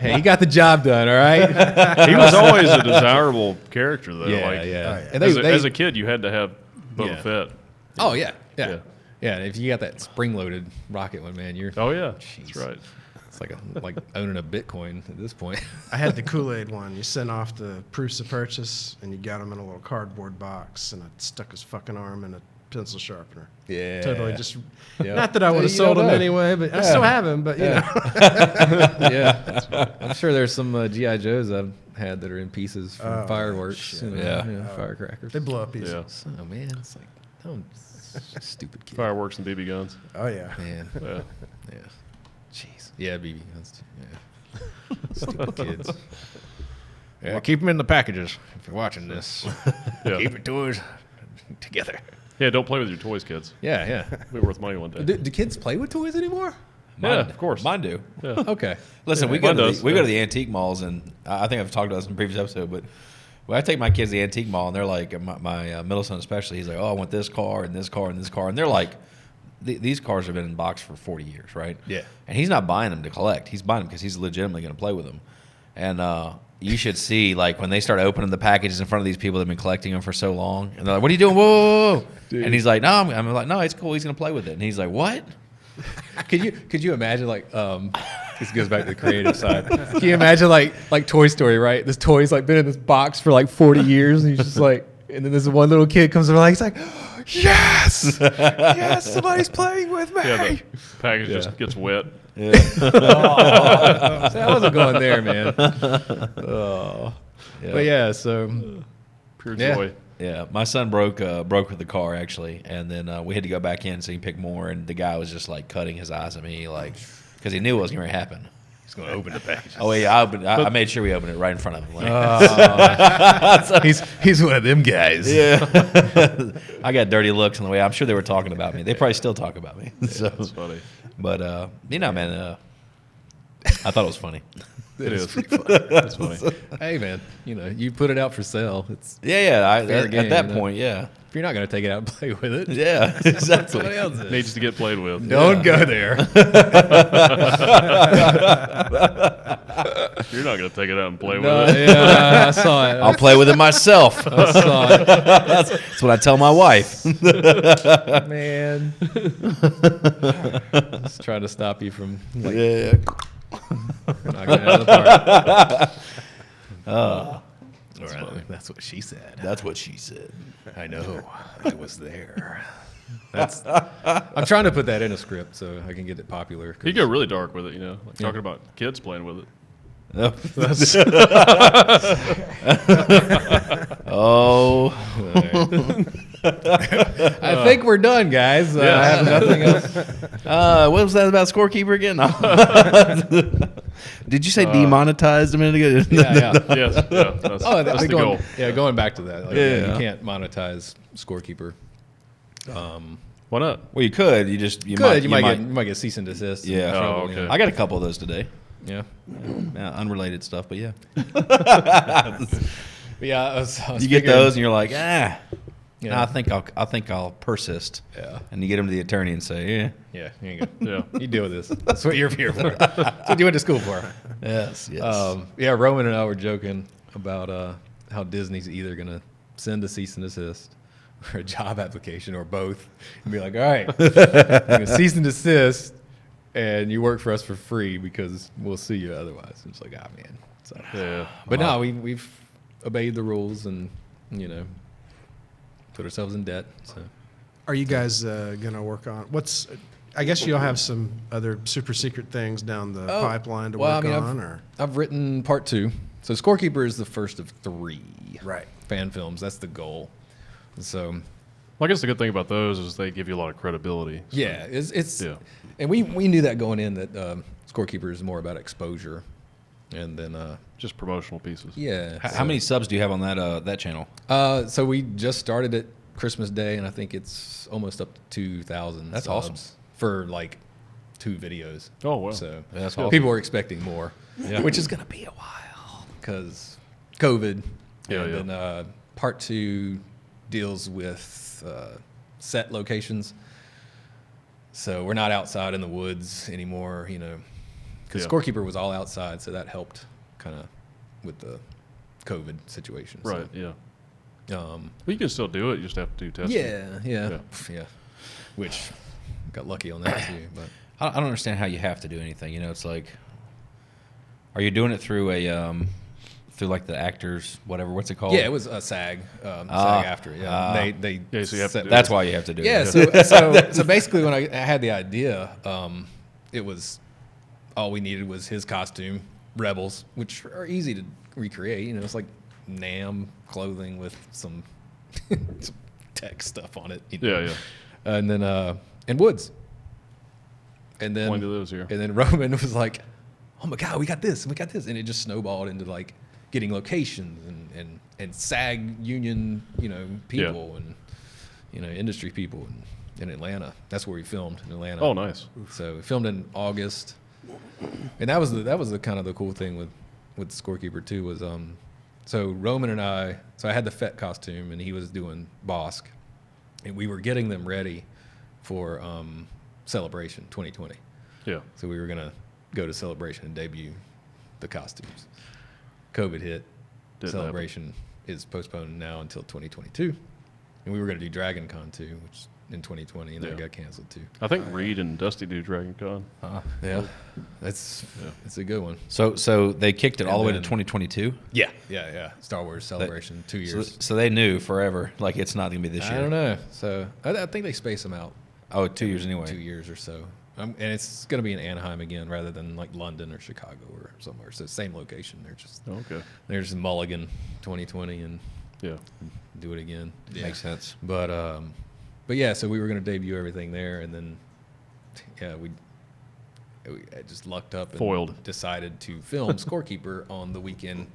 Hey, he got the job done, all right? He was always a desirable character, though. Yeah, like, yeah. And As a kid, you had to have Boba Yeah. Fett. Oh, yeah. Yeah. Yeah, and if you got that spring-loaded rocket one, man, you're... Oh, yeah. Jeez. That's right. It's like owning a Bitcoin at this point. I had the Kool-Aid one. You sent off the proofs of purchase, and you got him in a little cardboard box, and I stuck his fucking arm in a pencil sharpener. Yeah. Totally just... Yeah. Not that I would have You sold don't him know. anyway, but I still have him, but, you know. Yeah. I'm sure there's some G.I. Joes I've had that are in pieces from fireworks. shit. Firecrackers. They blow up easy. Yeah. So, man, it's like, stupid kid. Fireworks and BB guns. Oh, yeah. Man. Yeah. Yeah. Jeez. Yeah, BB guns. Yeah. Stupid kids. Yeah, keep them in the packages if you're watching this. Yeah. Keep your toys together. Yeah, don't play with your toys, kids. Yeah, yeah. It'll be worth money one day. Do kids play with toys anymore? Yeah, of course. Mine do. Yeah. Okay. Listen, Yeah, we go mine to does, we go yeah. to the antique malls, and I think I've talked about this in a previous episode, but when I take my kids to the antique mall, and they're like, my middle son especially, he's like, oh, I want this car and this car and this car, and they're like, these cars have been in box for 40 years, right? Yeah. And he's not buying them to collect. He's buying them because he's legitimately going to play with them. And you should see, like, when they start opening the packages in front of these people that have been collecting them for so long, and they're like, what are you doing? Whoa, whoa, whoa. And he's like, no, I'm like, no, it's cool. He's going to play with it. And he's like, what? Could you imagine, like, this goes back to the creative side. Can you imagine, like Toy Story, right? This toy's like been in this box for like 40 years, and he's just like, and then this one little kid comes over, like, he's like, yes, yes, somebody's playing with me. Yeah, the package just gets wet. Oh, I wasn't going there, man. Oh, Yeah. but yeah, so Pure Yeah. joy. Yeah, my son broke with the car actually, and then we had to go back in so he could pick more. And the guy was just like cutting his eyes at me, like, because he knew what was going to happen. he's going to open the package. Oh yeah, I made sure we opened it right in front of him. Like, He's one of them guys. yeah, I got dirty looks on the way. I'm sure they were talking about me. They probably still talk about me. So, That's funny. but you know, man, I thought it was funny. It is. That's funny. Hey, man, you put it out for sale. It's Yeah, Fair game, at that you know? point, yeah, if you're not going to take it out and play with it, yeah, exactly. somebody else is. Needs to get played with. Don't go there. You're not going to take it out and play No, with it. yeah, I saw it. I'll play with it myself. I saw it. That's what I tell my wife. Man. Just trying to stop you from like, Yeah. knocking it out of the park. That's what she said. That's what she said. I know. I was there. I'm trying to put that in a script so I can get it popular. 'cause- You go really dark with it, like talking about kids playing with it. Oh. I think we're done, guys. I have nothing else. What was that about scorekeeper again? Did you say demonetized a minute ago? Yeah. Yes. Yeah. That's the goal. Yeah, going back to that. Like, Yeah. you can't monetize scorekeeper. Why not? Well, you could. You might get cease and desist. and Yeah. trouble, Oh, okay. yeah. I got a couple of those today. Yeah. Unrelated stuff, but yeah. But yeah, I was You get figuring- those, and you're like, Yeah. no, I think I'll persist. Yeah. And you get them to the attorney and say, yeah. Yeah, here you go. Yeah. You deal with this. That's what you're here for. That's what you went to school for. Yes. Yes. Yeah, Roman and I were joking about how Disney's either going to send a cease and desist or a job application or both and be like, all right, you're gonna cease and desist and you work for us for free because we'll sue you otherwise. It's like, man. So, Yeah. but no, we've obeyed the rules and, put ourselves in debt. So. Are you guys going to work on I guess you'll have some other super secret things down the pipeline to work on, or I've written part 2. So Scorekeeper is the first of 3 right? fan films. That's the goal. So Well, I guess the good thing about those is they give you a lot of credibility. So, yeah, it's Yeah. and we knew that going in that Scorekeeper is more about exposure, and then Just promotional pieces. yeah. How many subs do you have on that channel? So we just started at Christmas Day, and I think it's almost up to 2,000. That's subs awesome. for like 2 videos. Oh, wow. So That's awesome. people are expecting more, Yeah. which is gonna be a while because COVID. Yeah, and yeah. then part 2 deals with set locations. So we're not outside in the woods anymore, because Yeah. Scorekeeper was all outside, so that helped kind of with the COVID situation. Right. So, Yeah. Well, you can still do it. You just have to do testing. yeah. Which got lucky on that too, but I don't understand how you have to do anything. It's like, are you doing it through through like the actors, whatever? What's it called? yeah, it was a SAG, SAG after. Yeah, they Yeah, so you have to set- do That's why you have to do Yeah, it. so basically when I had the idea, it was all we needed was his costume, Rebels, which are easy to recreate. It's like Nam clothing with some tech stuff on it. Yeah. And then and Woods. And then Point to those here. And then Roman was like, "Oh my God, we got this, and it just snowballed into like getting locations and SAG union, people and industry people in Atlanta. That's where we filmed in Atlanta. Oh, nice. So we filmed in August, and that was the kind of the cool thing with Scorekeeper too was so Roman and I had the Fett costume and he was doing Bosk, and we were getting them ready for Celebration 2020. Yeah. So we were gonna go to Celebration and debut the costumes. COVID hit. Didn't Celebration is postponed now until 2022, and we were gonna do Dragon Con too, which in 2020, and Yeah. that got canceled too. I think Reed and Dusty do Dragon Con. Yeah, it's a good one. So they kicked it all the way to then- 2022. Yeah. Star Wars Celebration, 2 years. So they knew forever, like it's not going to be this year. I don't know. So I think they space them out Oh, 2 years anyway. 2 years or so. And it's going to be in Anaheim again rather than like London or Chicago or somewhere. So same location. Okay. They're just mulligan 2020 and Yeah. do it again. Makes sense. But yeah, so we were going to debut everything there, and then we just lucked up and Foiled. decided to film Scorekeeper on the weekend.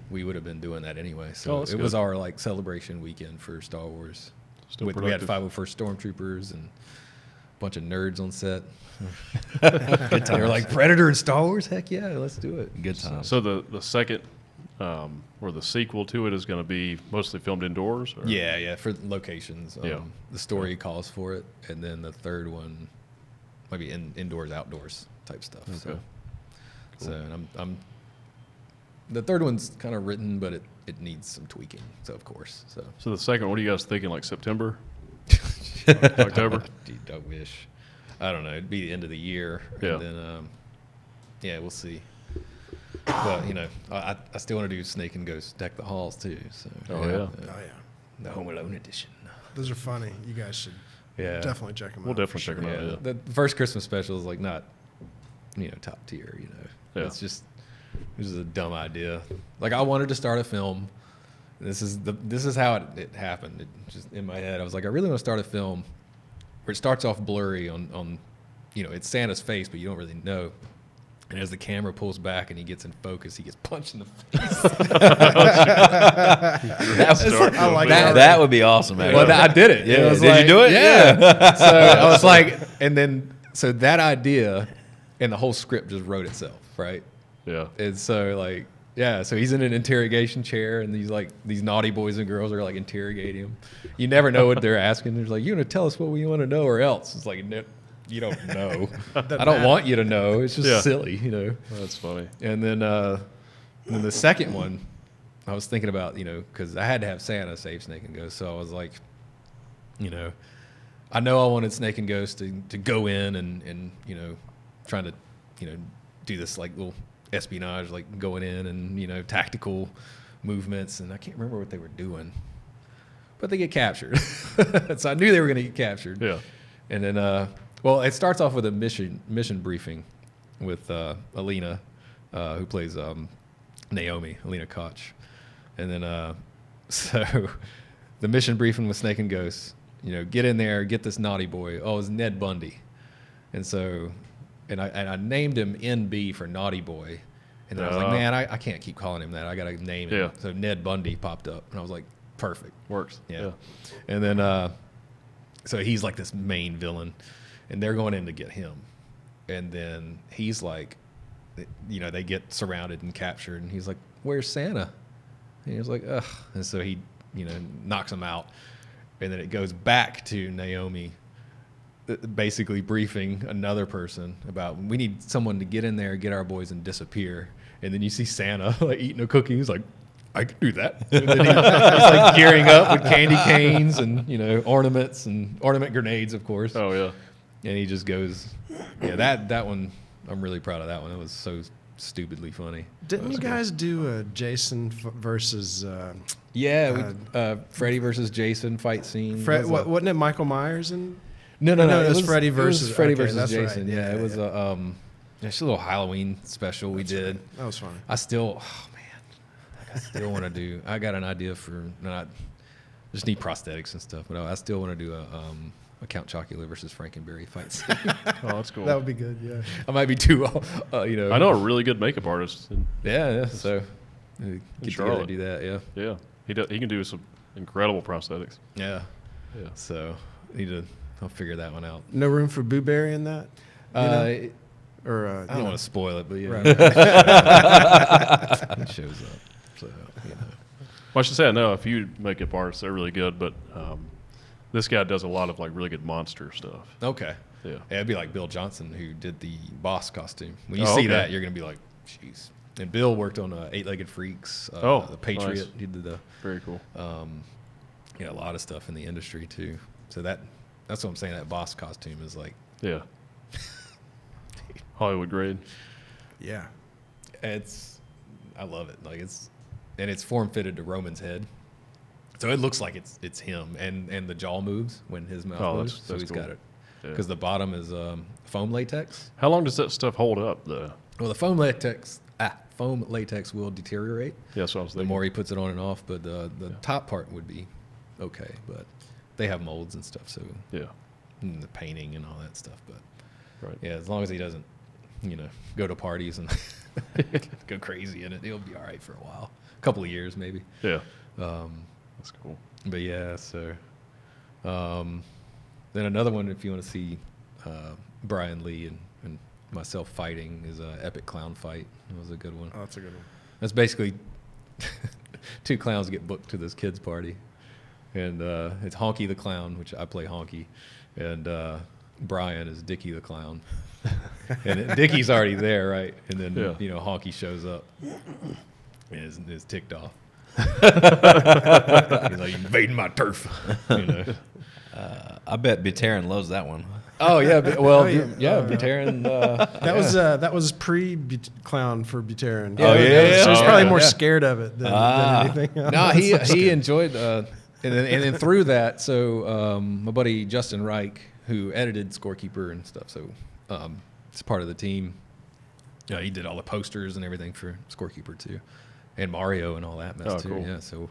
We would have been doing that anyway. So Oh, that's it was good. our like celebration weekend for Star Wars. Still We had productive. 501st Stormtroopers and a bunch of nerds on set. They were like, Predator and Star Wars? Heck yeah, let's do it. Good times. So the second or the sequel to it is going to be mostly filmed indoors? Or? Yeah, for locations. Yeah. The story calls for it, and then the third one might be indoors, outdoors type stuff. Okay. So, so and I'm the third one's kind of written, but it needs some tweaking. So of course, So the second, what are you guys thinking? Like September, October? Dude, I wish. I don't know. It'd be the end of the year, Yeah. and then we'll see. But I still want to do Snake and Ghost Deck the Halls too. So Oh, yeah. Oh yeah, the Home Alone edition. those are funny. You guys should Yeah, definitely check them We'll out. definitely for check 'em out. The first Christmas special is like not, top tier. Yeah. It's just This is a dumb idea. Like I wanted to start a film. This is how it happened. It just in my head. I was like, I really want to start a film where it starts off blurry on it's Santa's face, but you don't really know. And as the camera pulls back and he gets in focus, he gets punched in the face. That would be awesome. Actually. Well, I did it. Yeah. Did you do it? Yeah. So I was like, so that idea and the whole script just wrote itself, right? Yeah. And so so he's in an interrogation chair, and these naughty boys and girls are like interrogating him. You never know what they're asking. They're like, "You want to tell us what we want to know, or else?" It's like, no, you don't know. I don't want you to know. It's just silly, That's funny. And then the second one, I was thinking about, because I had to have Santa save Snake and Ghost, so I was like, I know I wanted Snake and Ghost to go in and trying to do this like little espionage, like going in and tactical movements, and I can't remember what they were doing, but they get captured. So I knew they were going to get captured. Yeah. And then well, it starts off with a mission briefing with Alina, who plays Naomi, Alina Koch. And then so the mission briefing with Snake and Ghost, get in there, get this naughty boy. Oh, it's Ned Bundy. And so and I named him NB for Naughty Boy. And then I was like, man, I can't keep calling him that. I got to name him. So Ned Bundy popped up. And I was like, perfect. Works. Yeah. And then, so he's like this main villain. And they're going in to get him. And then he's like, they get surrounded and captured. And he's like, where's Santa? And he was like, ugh. And so he, knocks him out. And then it goes back to Naomi basically briefing another person about, we need someone to get in there, get our boys, and disappear. And then you see Santa like eating a cookie. He's like, I can do that. And then he's like gearing up with candy canes and ornaments and ornament grenades, of course. Oh yeah. And he just goes, that one. I'm really proud of that one. It was so stupidly funny. Didn't you guys do a Jason versus? Freddy versus Jason fight scene. Wasn't it Michael Myers and? No. It was Freddy versus Freddy okay, versus Jason. Right. Yeah, it was just a little Halloween special we did. Right. That was funny. I still want to do. I got an idea for. Just need prosthetics and stuff, but I still want to do a Count Chocula versus Frankenberry fight scene. Oh, that's cool. That would be good. Yeah. I might be too. I know a really good makeup artist. Yeah. So get together Charlotte. to do that. Yeah. Yeah. He can do some incredible prosthetics. Yeah. Yeah. So I'll figure that one out. No room for Boo Berry in that. I don't want to spoil it, but yeah, Right. it shows up. So Well, I should say I know a few makeup artists. They're really good, but this guy does a lot of like really good monster stuff. Okay. Yeah. It'd be like Bill Johnson, who did the boss costume. When you see that, you're gonna be like, jeez. And Bill worked on Eight-Legged Freaks. The Patriot. Nice. He did the Very cool. a lot of stuff in the industry too. So that's what I'm saying. That boss costume is like, Yeah. Hollywood grade. Yeah. I love it. Like it's form fitted to Roman's head, so it looks like it's him. And the jaw moves when his mouth moves. That's So he's cool. got it Yeah. because the bottom is foam latex. How long does that stuff hold up, though? Well, the foam latex will deteriorate Yeah, that's what I was the thinking. more he puts it on and off. But the top part would be okay. But they have molds and stuff, so Yeah. and the painting and all that stuff. But Right. yeah, as long as he doesn't, go to parties and go crazy in it, he'll be all right for a while, a couple of years maybe. Yeah. That's cool. But yeah, so then another one, if you want to see Brian Lee and myself fighting, is Epic Clown Fight. It was a good one. Oh, that's a good one. That's basically two clowns get booked to this kid's party, and it's Honky the Clown, which I play Honky, and Brian is Dickie the Clown. And Dickie's already there, right? And then Honky shows up and is ticked off. He's like, invading my turf. I bet Buterin loves that one. Oh yeah, yeah. Buterin. That was pre-clown for Buterin. Oh, yeah? So he's probably Yeah. more scared of it than anything else. No, he enjoyed, and then through that, so my buddy Justin Reich, who edited Scorekeeper and stuff, so it's part of the team. Yeah, he did all the posters and everything for Scorekeeper too, and Mario and all that mess Oh, too. cool. Yeah, so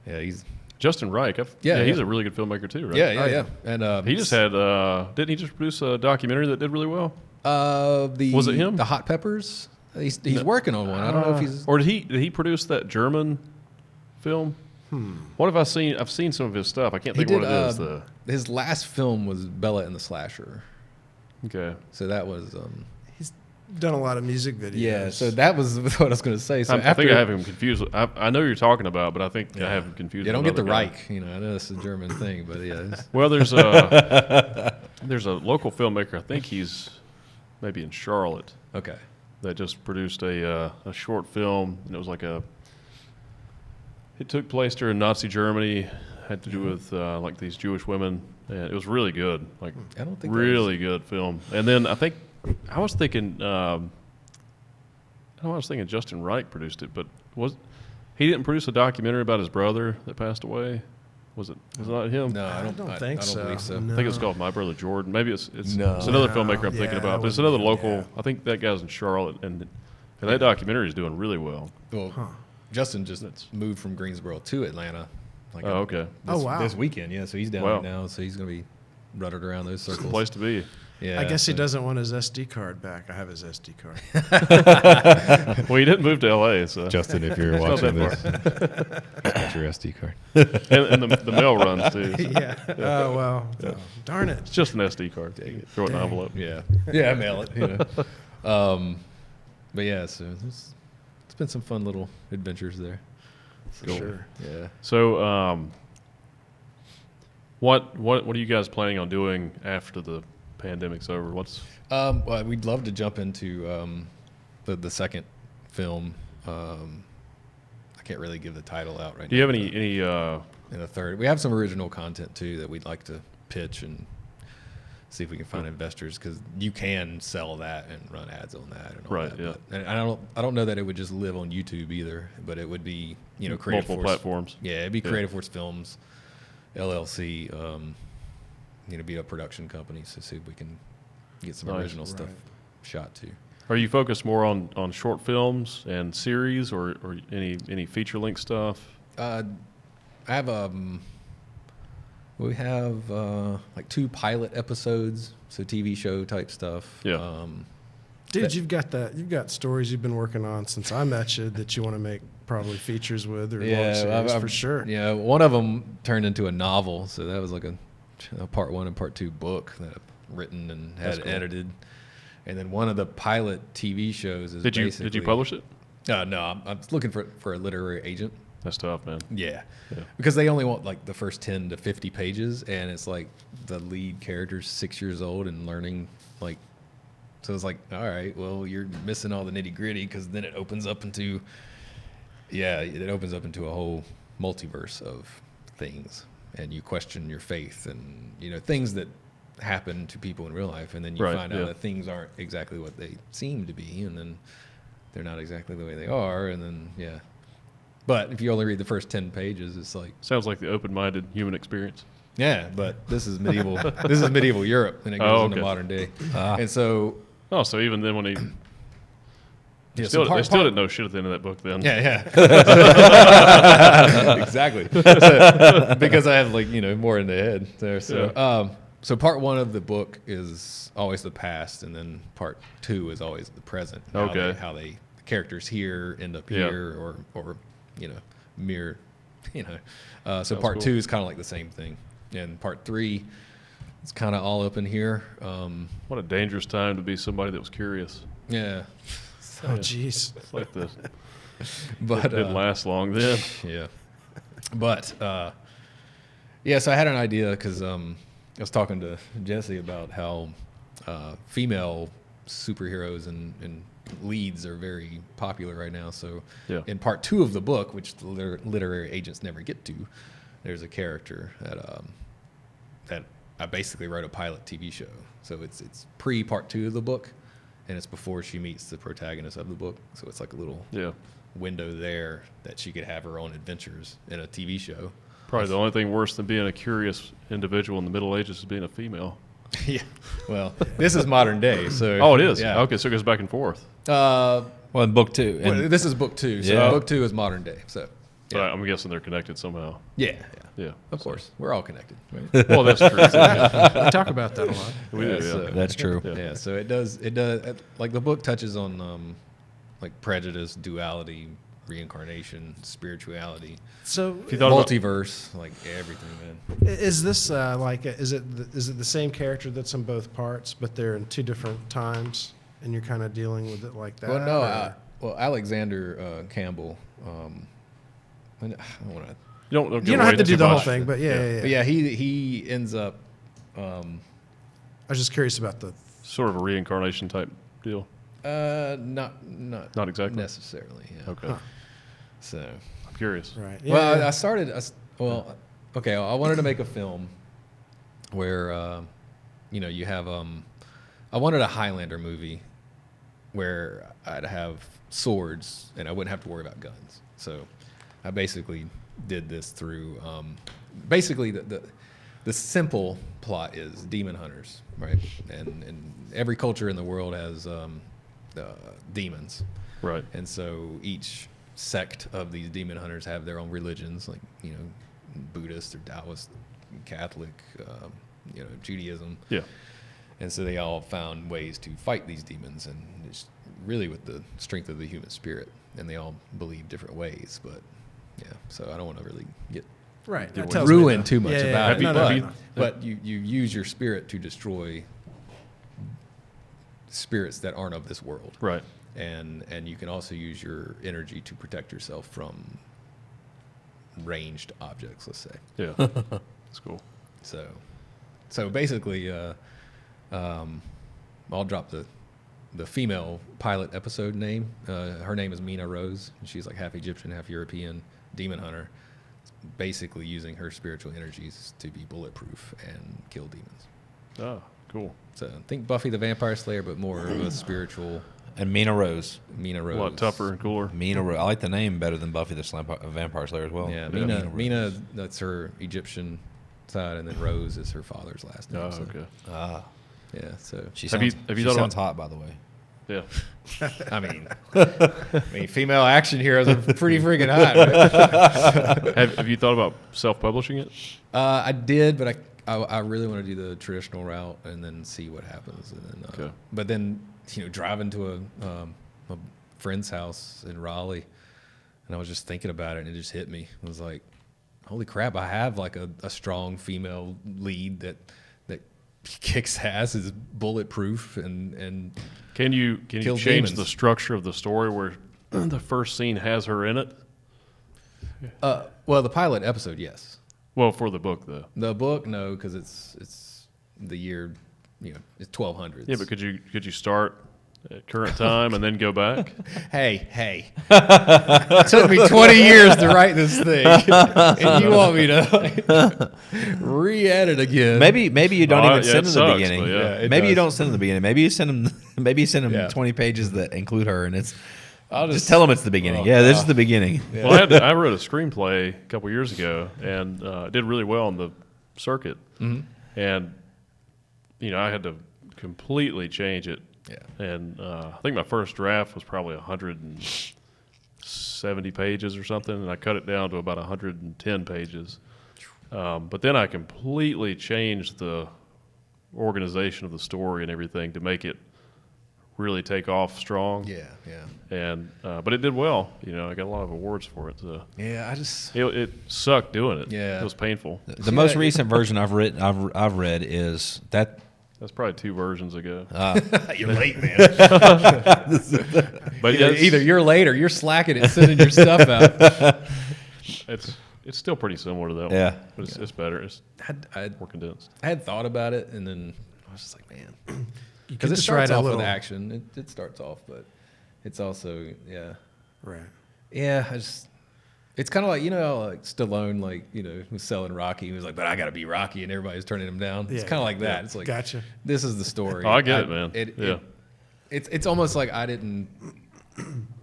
yeah, he's Justin Reich. He's a really good filmmaker too, right? yeah. And He just had didn't he just produce a documentary that did really well? Was it him? The Hot Peppers. He's working on one. I don't know if he's or did he produce that German film? What have I seen? I've seen some of his stuff. I can't think of what it is. His last film was Bella and the Slasher. Okay. So that was He's done a lot of music videos. yeah. So that was what I was going to say. So I think I have him confused. I know you're talking about, but I think I have him confused. Yeah, don't with get the another guy. Reich. You know, I know it's a German thing, but yeah. Well, there's a local filmmaker. I think he's maybe in Charlotte Okay. that just produced a short film, and it was like it took place during Nazi Germany. Had to do with like these Jewish women, and it was really good. Like I don't think really good film. And then I think I was thinking. I was thinking Justin Reich produced it, but he didn't produce a documentary about his brother that passed away? Was it not him? No, I don't think I so. don't believe so. No. I think it's called My Brother Jordan. Maybe it's No. another filmmaker I'm thinking Yeah, about, but it's it would another be, local. yeah. I think that guy's in Charlotte, and that documentary is doing really well. Well, Justin just moved from Greensboro to Atlanta. Like Oh, okay. Oh, wow. This weekend, yeah. So he's down Wow. there now. So he's going to be ruttered around those circles. Place to be. Yeah, I guess he so- doesn't want his SD card back. I have his SD card. Well, he didn't move to L.A., so Justin, if you're It's not watching that this, get your SD card. and the mail runs too. So yeah. Oh, well. Oh, darn it. it's just an SD card. You can throw it in an envelope. Yeah, yeah, mail it. You know. But yeah, so it's been some fun little adventures there. For sure. Yeah. So, what are you guys planning on doing after the pandemic's over? Well, we'd love to jump into the second film. I can't really give the title out right now. Do you have any? And the third, we have some original content too that we'd like to pitch and see if we can find investors, because you can sell that and run ads on that and all Right, that. yeah. But, and I don't know that it would just live on YouTube either, but it would be Creative multiple Force platforms? Yeah, it'd be Yeah. Creative Force Films, LLC. Be a production company, so see if we can get some Nice. original stuff Right. shot too. Are you focused more on short films and series, or any feature length stuff? I have we have like 2 pilot episodes, so TV show type stuff. Yeah. Dude, you've got stories you've been working on since I met you that you want to make probably features with or long series for sure. Yeah, one of them turned into a novel, so that was like a part 1 and part 2 book that I've written and had cool. edited. And then one of the pilot TV shows is Did you basically, publish it? No, I'm looking for a literary agent. That's tough, man. Yeah. Yeah. Because they only want like the first 10 to 50 pages, and it's like the lead character's 6 years old and learning, like, so it's like, all right, well, you're missing all the nitty gritty, because then it opens up into a whole multiverse of things, and you question your faith and things that happen to people in real life, and then you Right, find yeah. out that things aren't exactly what they seem to be, and then they're not exactly the way they are, and then But if you only read the first 10 pages, it's like, Sounds like the open-minded human experience. yeah, but this is medieval. This is medieval Europe, and it goes into okay. modern day. And so, Oh, so even then when he yeah, still, so part- they still didn't know shit at the end of that book then. yeah, exactly. Because I have more in the head there. So, so part 1 of the book is always the past, and then part 2 is always the present. Okay. How the characters here end up Yeah. here, or mirror. So Sounds part cool. 2 is kind of like the same thing, and part 3, it's kind of all up in here. What a dangerous time to be somebody that was curious. Yeah, Oh, jeez. It's like this. but Didn't last long then. yeah, but so I had an idea, because I was talking to Jesse about how female superheroes and leads are very popular right now. So Yeah. in part 2 of the book, which the literary agents never get to, there's a character that I basically wrote a pilot TV show. So it's pre part 2 of the book, and it's before she meets the protagonist of the book. So it's like a little Yeah. window there that she could have her own adventures in a TV show. Probably the only thing worse than being a curious individual in the Middle Ages is being a female. Yeah. Well, this is modern day, so. Oh, it is. Yeah. Okay, so it goes back and forth. Well, in book 2. Well, this is book 2, so Yeah. book 2 is modern day. So. But Yeah. I'm guessing they're connected somehow. Yeah. Yeah. Of course, we're all connected. Right? Well, that's true. Yeah. We talk about that a lot. We do. Yeah, Yeah. so- that's true. Yeah. Yeah, so it does. Like the book touches on like prejudice, duality, reincarnation, spirituality, So If you thought about, multiverse, like everything, man. is this is it the same character that's in both parts, but they're in 2 different times, and you're kind of dealing with it like that? Well, no. or- Well, Alexander Campbell. I don't want to. you don't you give don't have away to do too the whole much. thing, but yeah. But yeah, he ends up. I was just curious about the. Sort of a reincarnation type deal. Not exactly? necessarily. Yeah. Okay. Huh. So. I'm curious. Right. Well, Yeah. I started. Okay. I wanted to make a film where, you have. I wanted a Highlander movie where I'd have swords and I wouldn't have to worry about guns. So, I basically did this through. Basically, the simple plot is demon hunters, right? And every culture in the world has demons. Right. And so each sect of these demon hunters have their own religions, like, Buddhist or Taoist, Catholic, Judaism. Yeah. And so they all found ways to fight these demons, and it's really with the strength of the human spirit. And they all believe different ways, but yeah. So I don't want to really get Right. Ruin That tells me ruin that. too much Yeah, about Have it. you- no, have no. you- But you use your spirit to destroy spirits that aren't of this world. Right. And you can also use your energy to protect yourself from ranged objects, let's say. Yeah. That's cool. So basically, I'll drop the female pilot episode name. Her name is Mina Rose, and she's like half Egyptian, half European demon hunter, basically using her spiritual energies to be bulletproof and kill demons. Oh, cool. So think Buffy the Vampire Slayer, but more of a spiritual And Mina Rose. Mina Rose. A lot tougher and cooler. Mina Rose. I like the name better than Buffy the Vampire Slayer as well. Yeah, Yeah. Mina, that's her Egyptian side, and then Rose is her father's last name. Oh, so, okay. Ah, Yeah, so she Have sounds, you- have you she thought sounds about- hot, by the way. Yeah. I mean, female action heroes are pretty freaking hot. Right? have you thought about self-publishing it? I did, but I really want to do the traditional route and then see what happens. And then, Okay. But then driving to a friend's house in Raleigh, and I was just thinking about it, and it just hit me. I was like, holy crap! I have like a strong female lead that kicks ass, is bulletproof, and Can you Kill change demons. the structure of the story where the first scene has her in it? well, the pilot episode, yes. Well, for the book though. The book, no, because it's the year, it's 1200s. Yeah, but could you start at current time and then go back? Hey. It took me 20 years to write this thing, and you want me to re-edit again? Maybe you don't Oh, even yeah, send it them the sucks, beginning. but yeah. it Maybe you does. don't send them the beginning. Maybe you send them Yeah. 20 pages that include her, and it's I'll just tell them it's the beginning. Oh, Yeah, this is the beginning. Yeah. Well, I wrote a screenplay a couple years ago and did really well on the circuit. Mm-hmm. And, I had to completely change it. Yeah. And I think my first draft was probably 170 pages or something, and I cut it down to about 110 pages. But then I completely changed the organization of the story and everything to make it really take off strong. Yeah. And but it did well. I got a lot of awards for it. So Yeah, I just... it sucked doing it. Yeah. It was painful. The most recent version I've read is that. That's probably 2 versions ago. You're late, man. But yeah, Either you're late or you're slacking at sending your stuff out. it's still pretty similar to that Yeah. one. But it's better. It's I more condensed. had thought about it, and then I was just like, man. You Because could it just starts write a off little. with action. It starts off, but it's also, Right. Yeah, it's kind of like, like Stallone, was selling Rocky. He was like, but I got to be Rocky, and everybody's turning him down. It's Yeah. kind of like that. It's like, Gotcha. this is the story. Oh, I get it, man. Yeah. It's almost like I didn't.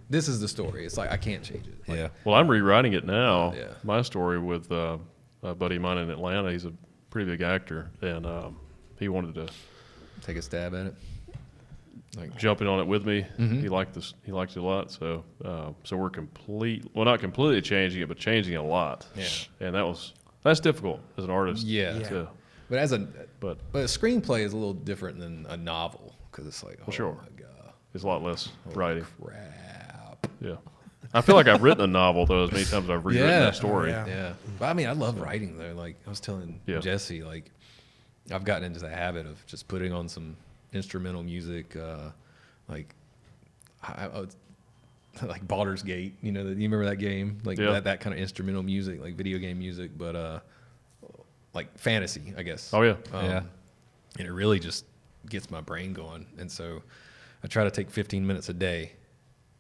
This is the story. It's like I can't change it. Like, Yeah. Well, I'm rewriting it now. Yeah. My story with a buddy of mine in Atlanta. He's a pretty big actor, and he wanted to Take a stab at it. like jumping on it with me. Mhm. He liked it a lot. So so we're not completely changing it, but changing it a lot. Yeah. And that's difficult as an artist. Yeah. to- But but a screenplay is a little different than a novel because it's like, oh sure. my god, it's a lot less writing. crap. Yeah. I feel like I've written a novel though as many times as I've rewritten Yeah. that story. Yeah. Yeah, but I mean, I love writing though. Like I was telling Yeah. Jesse, like I've gotten into the habit of just putting on some instrumental music, like like Baldur's Gate. You know, you remember that game? Like Yeah. that kind of instrumental music, like video game music, but like fantasy, I guess. Oh yeah. Yeah. And it really just gets my brain going. And so I try to take 15 minutes a day,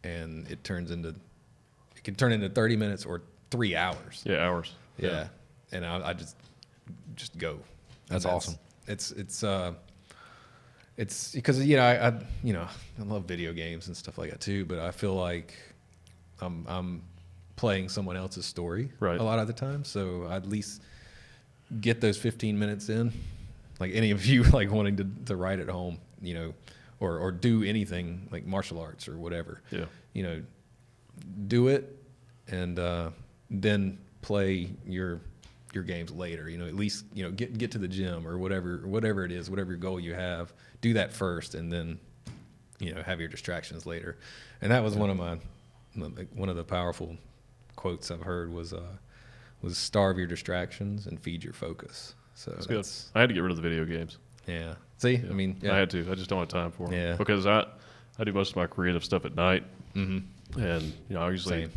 and it can turn into 30 minutes or 3 hours. Yeah, hours. Yeah. And I just go. That's awesome. It's because I love video games and stuff like that too, but I feel like I'm playing someone else's story Right. a lot of the time, so I at least get those 15 minutes in. Like any of you like wanting to write at home, you know, or do anything like martial arts or whatever. Yeah. You know, do it and then play your games later. You know, at least, you know, get to the gym or whatever it is, whatever goal you have, do that first and then, you know, have your distractions later. And that was one of the powerful quotes I've heard was starve your distractions and feed your focus. So That's good. I had to get rid of the video games. Yeah. See, Yeah. I mean, yeah. I had to. I just don't have time for them. Yeah. Because I do most of my creative stuff at night, Mm-hmm. and you know I usually Same.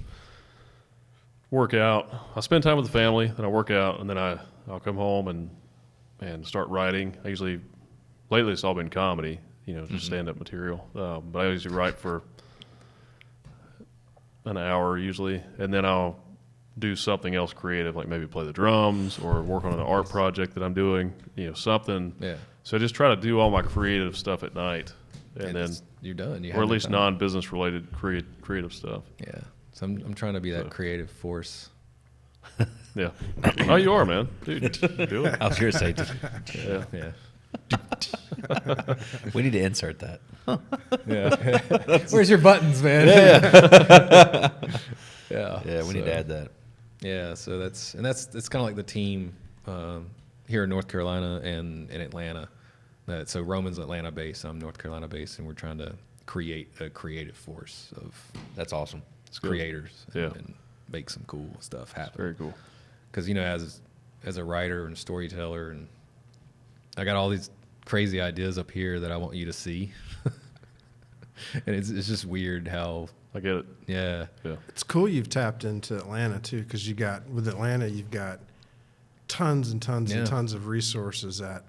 work out. I spend time with the family, then I work out, and then I'll come home and start writing. Lately it's all been comedy, you know, just Mm-hmm. stand-up material. But I usually write for an hour usually, and then I'll do something else creative, like maybe play the drums or work on an art project that I'm doing, you know, something. Yeah. So I just try to do all my creative stuff at night, and then, you're done. You or have at no least time. non-business related creative stuff. Yeah. So I'm trying to be that So. creative force. Yeah. Oh, you are, man. Dude, do it. I was going to say, Yeah. Yeah. we need to insert that. Yeah. Where's your buttons, man? Yeah. Yeah, we need to add that. Yeah, so that's kind of like the team here in North Carolina and in Atlanta. So Roman's Atlanta based, I'm North Carolina based, and we're trying to create a creative force of That's awesome. good. creators Yeah. and make some cool stuff happen. Very cool. Because you know, as a writer and storyteller, and I got all these crazy ideas up here that I want you to see, and it's just weird how I get it. yeah. It's cool you've tapped into Atlanta too, because with Atlanta you've got tons and tons Yeah. and tons of resources that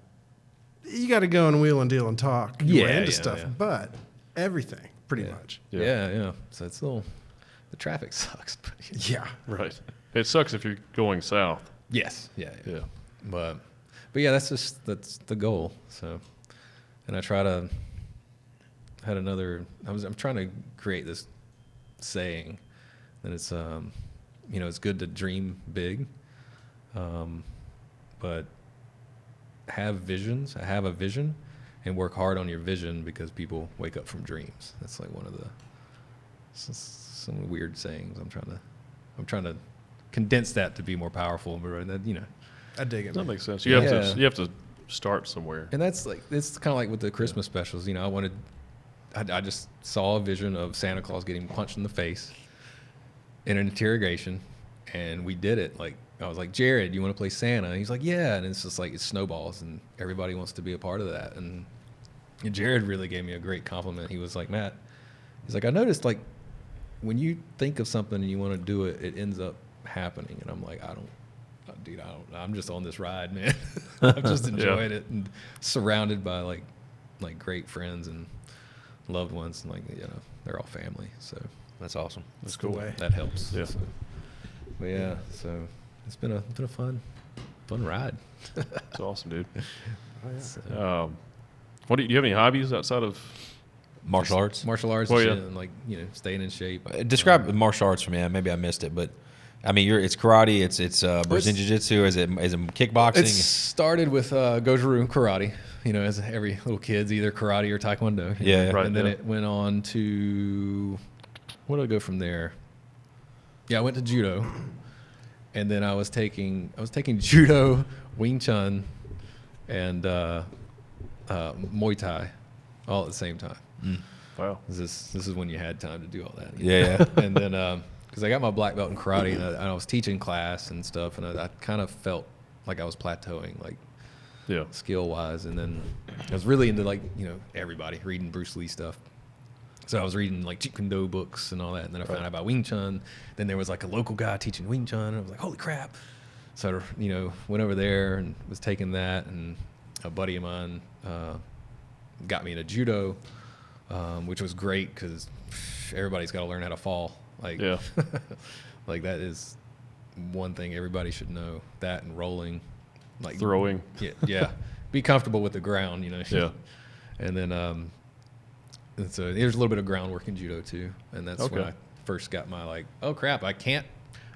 you got to go and wheel and deal and talk your way Yeah, into yeah, stuff, yeah. but everything pretty Yeah. much. Yeah. Yeah. So it's the traffic sucks. But Yeah. Right. It sucks if you're going south. yes. Yeah. Yeah. But yeah, that's the goal. So, and I try to I'm trying to create this saying that it's you know, it's good to dream big, but have visions. Have a vision and work hard on your vision, because people wake up from dreams. That's like one of the some weird sayings. I'm trying to condense that to be more powerful, but you know. I dig it. That man. makes sense. You have Yeah. to start somewhere. And that's like, it's kind of like with the Christmas specials. You know, I just saw a vision of Santa Claus getting punched in the face in an interrogation, and we did it. Like, I was like, Jared, you want to play Santa? And he's like, yeah. And it's just like, it snowballs, and everybody wants to be a part of that. And Jared really gave me a great compliment. He was like, Matt, he's like, I noticed, like, when you think of something and you want to do it, it ends up happening. And I'm like, dude, I'm just on this ride, man. I'm just enjoying it and surrounded by like great friends and loved ones, and like, you know, they're all family. So That's awesome. That's the cool. way. that helps. Yeah. So, but yeah, so it's been a fun ride. It's awesome, dude. Oh, yeah. So, What do you have any hobbies outside of? Martial arts? martial arts Oh, and yeah. shit, and like, you know, staying in shape. Describe martial arts for me. Maybe I missed it, but I mean, it's karate, it's Brazilian jiu-jitsu, is it kickboxing? It started with Goju karate, as every little kid's either karate or taekwondo. Yeah. Right, And then yeah. it went on to, where did I go from there? Yeah, I went to judo, and then I was taking judo, Wing Chun, and Muay Thai, all at the same time. Wow. This is when you had time to do all that. Yeah. And then because I got my black belt in karate, and I was teaching class and stuff, and I kind of felt like I was plateauing, like Yeah. skill wise. And then I was really into everybody reading Bruce Lee stuff. So I was reading like Jeet Kune Do books and all that, and then I found out about Wing Chun. Then there was like a local guy teaching Wing Chun, and I was like, holy crap! So went over there and was taking that, and a buddy of mine got me into judo, which was great because everybody's got to learn how to fall. Like, Yeah. like that is one thing everybody should know. That and rolling, like Throwing. Yeah. Be comfortable with the ground, Yeah. And then and so there's a little bit of groundwork in judo too, and that's when Okay. I first got my like, oh crap, I can't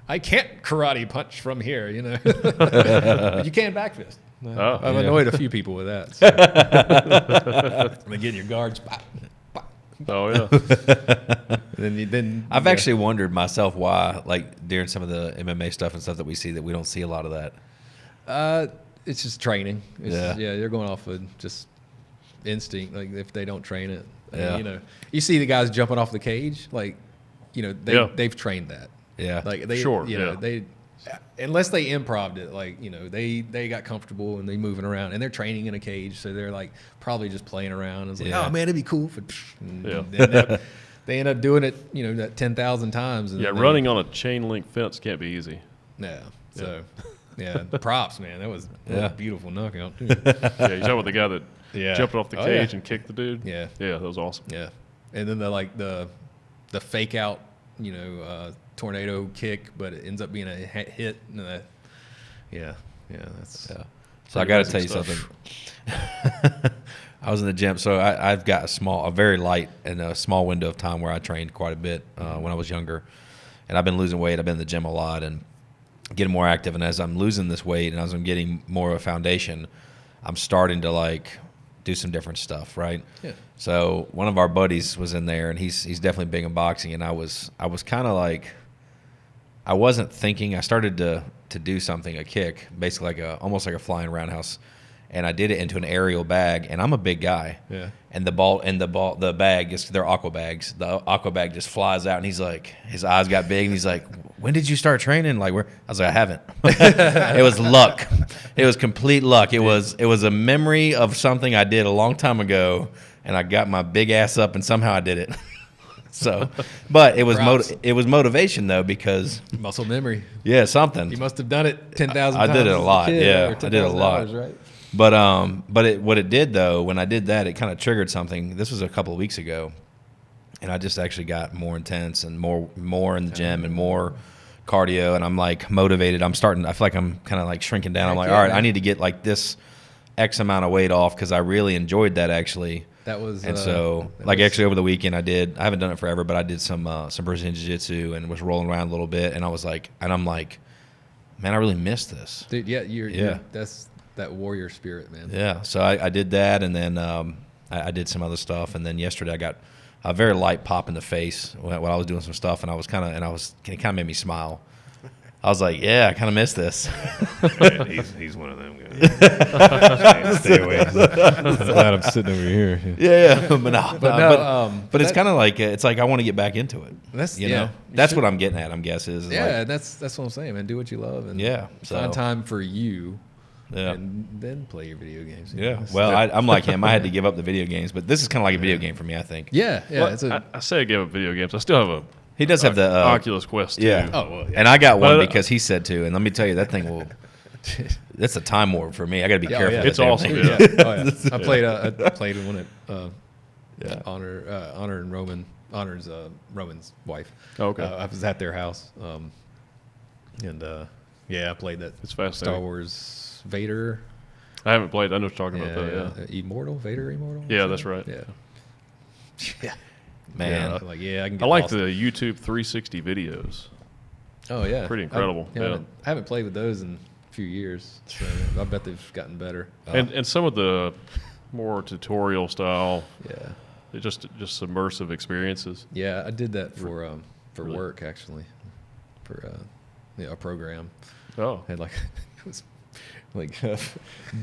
karate punch from here, but you can back fist. Oh, I've yeah. annoyed a few people with that. So. And then get your guards. Pop, pop. Oh, yeah. Then I've actually wondered myself why, like during some of the MMA stuff and stuff that we see, that we don't see a lot of that. It's just training. It's Yeah. just, they're going off of just instinct. Like if they don't train it, Yeah. you see the guys jumping off the cage, like they've trained that. Yeah. Like they, Sure, they unless they improv'd it, like they got comfortable and they moving around and they're training in a cage, so they're like probably just playing around. It's like, Yeah. oh man, it'd be cool for. And Yeah. they end up doing it, that 10,000 times. And Yeah, then they- running on a chain link fence can't be easy. Yeah. So, props, man. That was Yeah. a beautiful knockout too. Yeah, you talking about the guy that Yeah. jumped off the Oh, cage yeah. and kicked the dude? Yeah. Yeah, that was awesome. Yeah, and then the fake out, tornado kick, but it ends up being a hit. And that's Yeah. So I Pretty got to basic tell you stuff. something. I was in the gym, so I've got a very light and a small window of time where I trained quite a bit when I was younger, and I've been losing weight. I've been in the gym a lot and getting more active. And as I'm losing this weight and as I'm getting more of a foundation, I'm starting to like do some different stuff, right? Yeah. So one of our buddies was in there, and he's definitely big in boxing, and I was kind of like, I wasn't thinking. I started to do something, a kick, basically almost like a flying roundhouse, and I did it into an aerial bag. And I'm a big guy, Yeah. And the bag is, they're aqua bags. The aqua bag just flies out, and he's like, his eyes got big, and he's like, "When did you start training?" Like, where? I was like, "I haven't." It was luck. It was complete luck. It was a memory of something I did a long time ago, and I got my big ass up, and somehow I did it. So, but it was Props. it was motivation though, because Muscle memory. yeah, something. You must have done it 10,000 I times. did it a as lot, kid, yeah. or I did a 10,000 lot. hours, right? But what it did though, when I did that, it kind of triggered something. This was a couple of weeks ago, and I just actually got more intense and more in the gym and more cardio, and I'm like motivated. I feel like I'm kind of like shrinking down. I'm like, Heck yeah, all right, man. I need to get like this X amount of weight off, because I really enjoyed that actually. That was And so, that like, was- actually over the weekend, I haven't done it forever, but I did some Brazilian jiu-jitsu and was rolling around a little bit, and I'm like, man, I really missed this. dude, yeah, Yeah. that's that warrior spirit, man. Yeah, so I did that, and then I did some other stuff, and then yesterday I got a very light pop in the face when I was doing some stuff, and it kind of made me smile. I was like, yeah, I kind of missed this. Man, he's one of them guys. Stay away. I'm glad I'm sitting over here. Yeah, but it's kind of like I want to get back into it. That's You yeah, know, you that's should- what I'm getting at. I'm guessing is Yeah, like, that's what I'm saying, man. Do what you love, and Yeah, so- find time for you, yeah. and then play your video games. Yeah, That's- well, I'm like him. I had to give up the video games, but this is kind of like a video game for me, I think. yeah. Well, It's a I say I gave up video games. I still have a He does have the Oculus Quest 2. yeah. Oh, well, yeah. And I got one But, because he said to, and let me tell you, that thing will. That's a time warp for me. I got to be Yeah, careful. yeah. with It's that damn awesome, thing. yeah. Oh, yeah. I played one at Yeah. Honor and Honor's Roman's wife. Okay. I was at their house, and I played that It's fascinating. Star Wars Vader. I haven't played. I know what you're talking about that. Yeah. Immortal Vader Immortal. Yeah, that's right. Yeah. Man. Yeah, like I can. I Get like lost. the YouTube 360 videos. Oh yeah, Pretty incredible. I haven't played with those in a few years, so I bet they've gotten better. And some of the more tutorial style, Yeah, they're just immersive experiences. yeah, I did that for Really? work actually, for a program. Oh, I had like it was like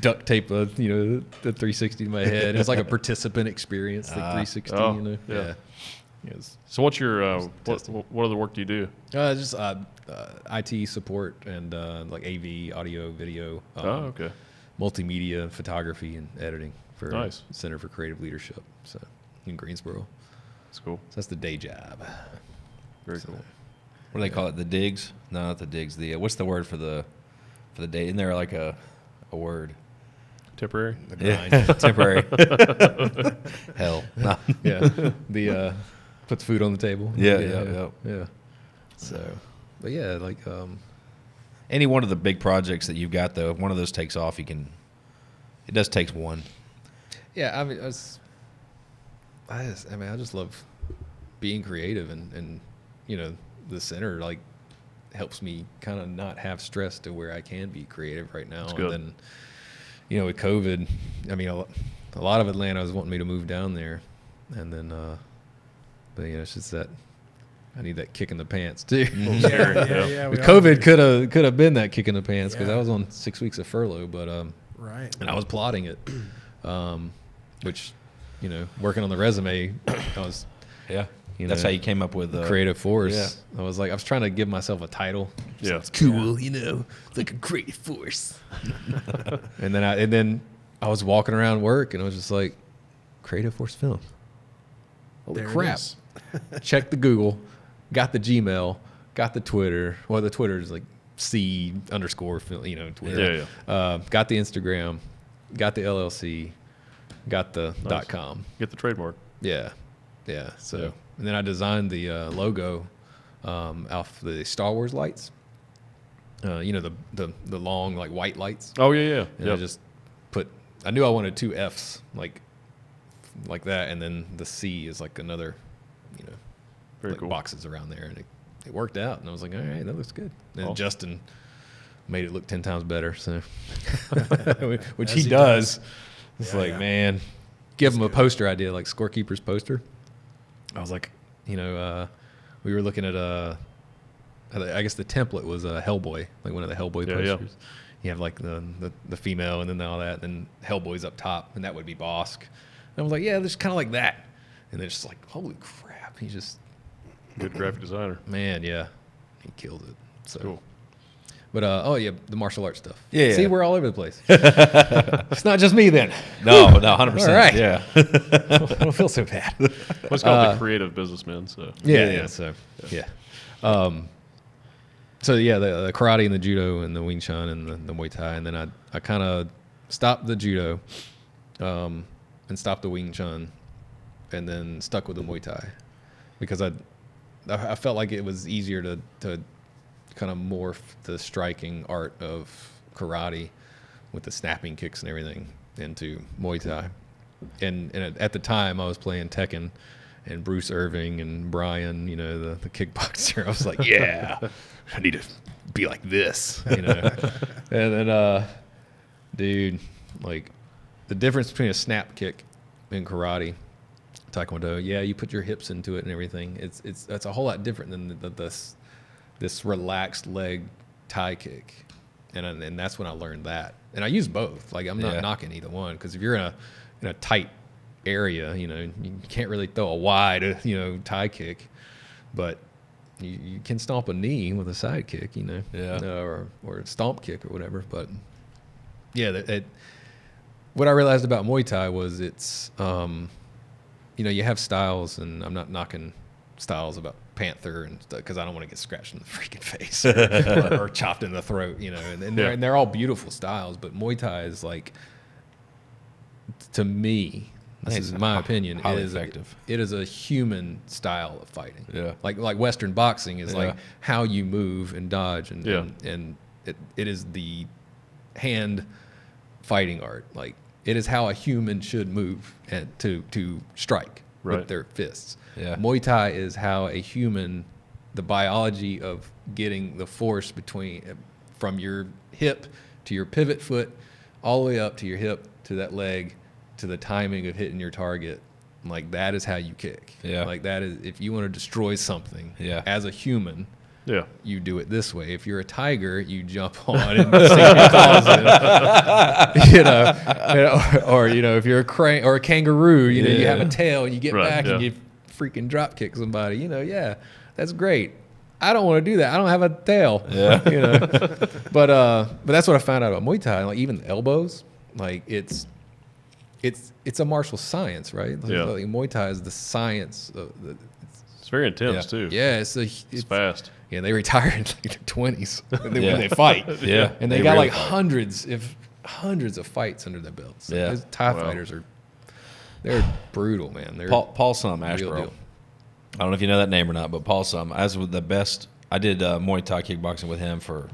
duct tape the 360 to my head. It was like a participant experience, like 360. Oh, yeah. Yeah. It was, so what's your testing. what other work do you do? just IT support and like AV, audio, video, Okay. multimedia, photography, and editing for Nice. Center for Creative Leadership. So in Greensboro, That's cool. so that's the day job. Very So, cool. What do they call it? The digs? No, not the digs. The what's the word for the day? Isn't there like a word? Temporary. The grind. Yeah, temporary. Hell. No. Yeah, the puts food on the table. Yeah. So, but yeah, like Any one of the big projects that you've got, though, if one of those takes off, it does take one. yeah, I mean, I just love being creative, and the center like helps me kind of not have stress to where I can be creative right now. That's good. And then, with COVID, I mean, a lot of Atlanta was wanting me to move down there, and then, but it's just that I need that kick in the pants too. Yeah. With COVID could have been that kick in the pants because I was on 6 weeks of furlough, but Right. and I was plotting it, which working on the resume, I was Yeah. That's how you came up with creative force. yeah. I was trying to give myself a title. Yeah. It's cool, like a creative force. and then I was walking around work and I was just like, Creative Force Film. Holy There it crap! is. Checked the Google, got the Gmail, got the Twitter. Well, the Twitter is like C_film, Twitter. Yeah. Got the Instagram, got the LLC, got the Nice. .com. Get the trademark. Yeah. So, Yeah. and then I designed the logo off the Star Wars lights. The long like white lights. Oh yeah. And I just I knew I wanted two F's like that, and then the C is like another, Very like cool. boxes around there, and it worked out. And I was like, all right, that looks good. And Awesome. Justin made it look 10 times better. So, which As he he does. It's Yeah, like, yeah. man, give him a poster idea, like Scorekeeper's poster. I was like, we were looking at I guess the template was Hellboy, like one of the Hellboy Yeah, posters. You have like the female and then all that, and then Hellboy's up top, and that would be Bosk. And I was like, yeah, there's kind of like that. And then just like, holy crap, he just, Good graphic designer. man, yeah, he killed it. So, Cool. but the martial arts stuff. Yeah. See, we're all over the place. It's not just me then. No, 100%. All right. Yeah. I don't feel so bad. Let's call it the Creative Businessmen. So Yeah. So yeah. So yeah, the karate and the judo and the Wing Chun and the Muay Thai, and then I kind of stopped the judo, and stopped the Wing Chun, and then stuck with the Muay Thai, because I felt like it was easier to kind of morph the striking art of karate with the snapping kicks and everything into Muay Thai, and at the time I was playing Tekken. And Bruce Irving and Brian, the kickboxer. I was like, yeah, I need to be like this, And then, dude, like the difference between a snap kick in karate, Taekwondo, yeah, you put your hips into it and everything. It's a whole lot different than this relaxed leg Thai kick, and that's when I learned that. And I use both. Like I'm not knocking either one, because if you're in a tight area, you can't really throw a wide, Thai kick, but you can stomp a knee with a side kick, or a stomp kick or whatever. But yeah, what I realized about Muay Thai was it's, you have styles, and I'm not knocking styles about Panther and stuff, because I don't want to get scratched in the freaking face or chopped in the throat, and they're all beautiful styles, but Muay Thai is like, to me, this is my opinion, highly effective. It is a human style of fighting. Yeah. Like Western boxing is like how you move and dodge, and it is the hand fighting art. Like it is how a human should move and to strike Right. with their fists. Yeah. Muay Thai is how the biology of getting the force from your hip to your pivot foot, all the way up to your hip to that leg, to the timing of hitting your target. Like, that is how you kick. Yeah. Like, that is, if you want to destroy something as a human, you do it this way. If you're a tiger, you jump on and sink your claws in. Or if you're a crane or a kangaroo, you have a tail and you get back and you freaking drop kick somebody. That's great. I don't want to do that. I don't have a tail. Yeah. But that's what I found out about Muay Thai. Like, even the elbows, like it's a martial science, right? Like, like Muay Thai is the science of it's very intense too. Yeah, it's fast. Yeah, they retire in like their 20s when they fight. Yeah, and they got really like hundreds of fights under their belts. Those Thai fighters they're brutal, man. They're Paul Sum, Ashbro. I don't know if you know that name or not, but Paul Sum, as with the best, I did Muay Thai kickboxing with him for,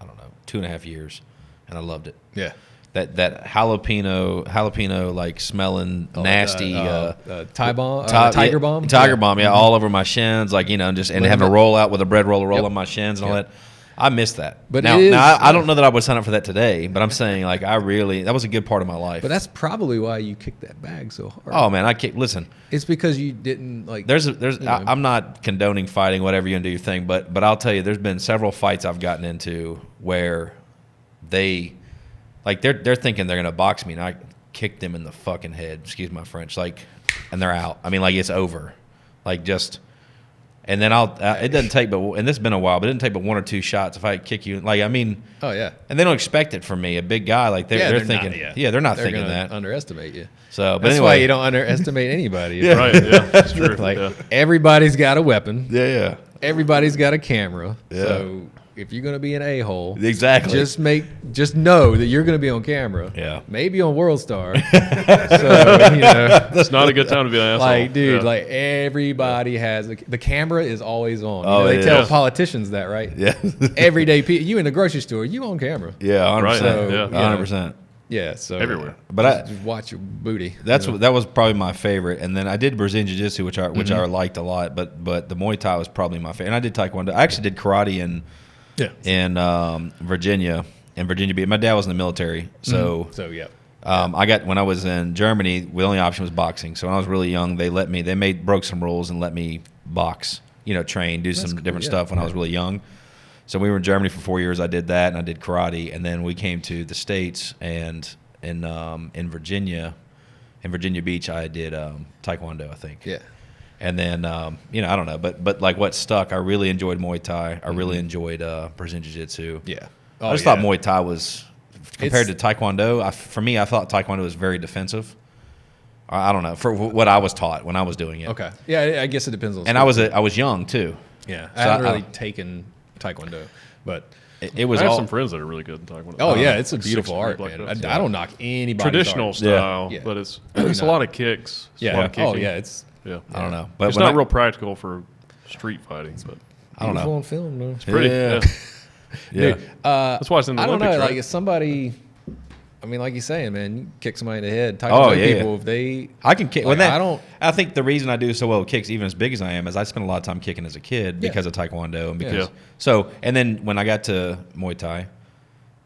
I don't know, 2.5 years, and I loved it. Yeah. That jalapeno like smelling nasty Thai bomb, tiger bomb, all over my shins, like just and having to roll out with a bread roll on my shins and all that. I miss that. But now I don't know that I would sign up for that today, but I'm saying like that was a good part of my life. But that's probably why you kicked that bag so hard. Oh man, listen. It's because you didn't like. I'm not condoning fighting, whatever you gonna do your thing, but I'll tell you, there's been several fights I've gotten into where they're thinking they're gonna box me, and I kick them in the fucking head. Excuse my French, like, and they're out. I mean, like it's over, like just. And then it doesn't take and this has been a while, but it didn't take but 1 or 2 shots if I kick you. Like, I mean. Oh yeah. And they don't expect it from me, a big guy. Like they're thinking, they're not thinking that. Underestimate you. So, but that's anyway, why you don't underestimate anybody. Right. Yeah, that's true. Like everybody's got a weapon. Yeah. Everybody's got a camera. Yeah. So if you're gonna be an a-hole, exactly, just know that you're gonna be on camera. Yeah. Maybe on World Star. So it's not a good time to be an asshole. Like, dude, like everybody has the camera is always on. Oh, they tell politicians that, right? Yeah. Everyday people, you in the grocery store, you on camera. Yeah, 100%. Right. So, Yeah. 100%. Yeah, so everywhere. But just watch your booty. That was probably my favorite, and then I did Brazilian Jiu-Jitsu, which I liked a lot. But the Muay Thai was probably my favorite, and I did Taekwondo. I actually did karate in Virginia. In Virginia Beach, my dad was in the military, so I got when I was in Germany, the only option was boxing. So when I was really young, they broke some rules and let me box, train, do some different stuff when I was really young. So we were in Germany for 4 years. I did that, and I did karate, and then we came to the States, and in Virginia Beach, I did Taekwondo, I think. Yeah. And then I don't know, but like what stuck, I really enjoyed Muay Thai. I really enjoyed Brazilian Jiu-Jitsu. Yeah. I just thought Muay Thai was compared to Taekwondo. For me, I thought Taekwondo was very defensive. I don't know, for what I was taught when I was doing it. Okay. Yeah, I guess it depends on. And I was young too. Yeah, I haven't really taken Taekwondo, but it was. I have some friends that are really good in Taekwondo. Oh yeah, it's a beautiful Six art, black man. belts, I don't knock anybody. Traditional style, but it's a lot of kicks. It's a lot of kicking. Oh yeah, it's. I don't know, but it's not real practical for street fighting, but I don't know. On film, though. It's pretty. Yeah. Dude, that's why it's in the Olympics. I don't know, right? like if somebody. I mean, like you're saying, man, you kick somebody in the head. Taekwondo people, if they, I can kick. Like, I don't. I think the reason I do so well with kicks, even as big as I am, is I spent a lot of time kicking as a kid because of Taekwondo and because. So and then when I got to Muay Thai,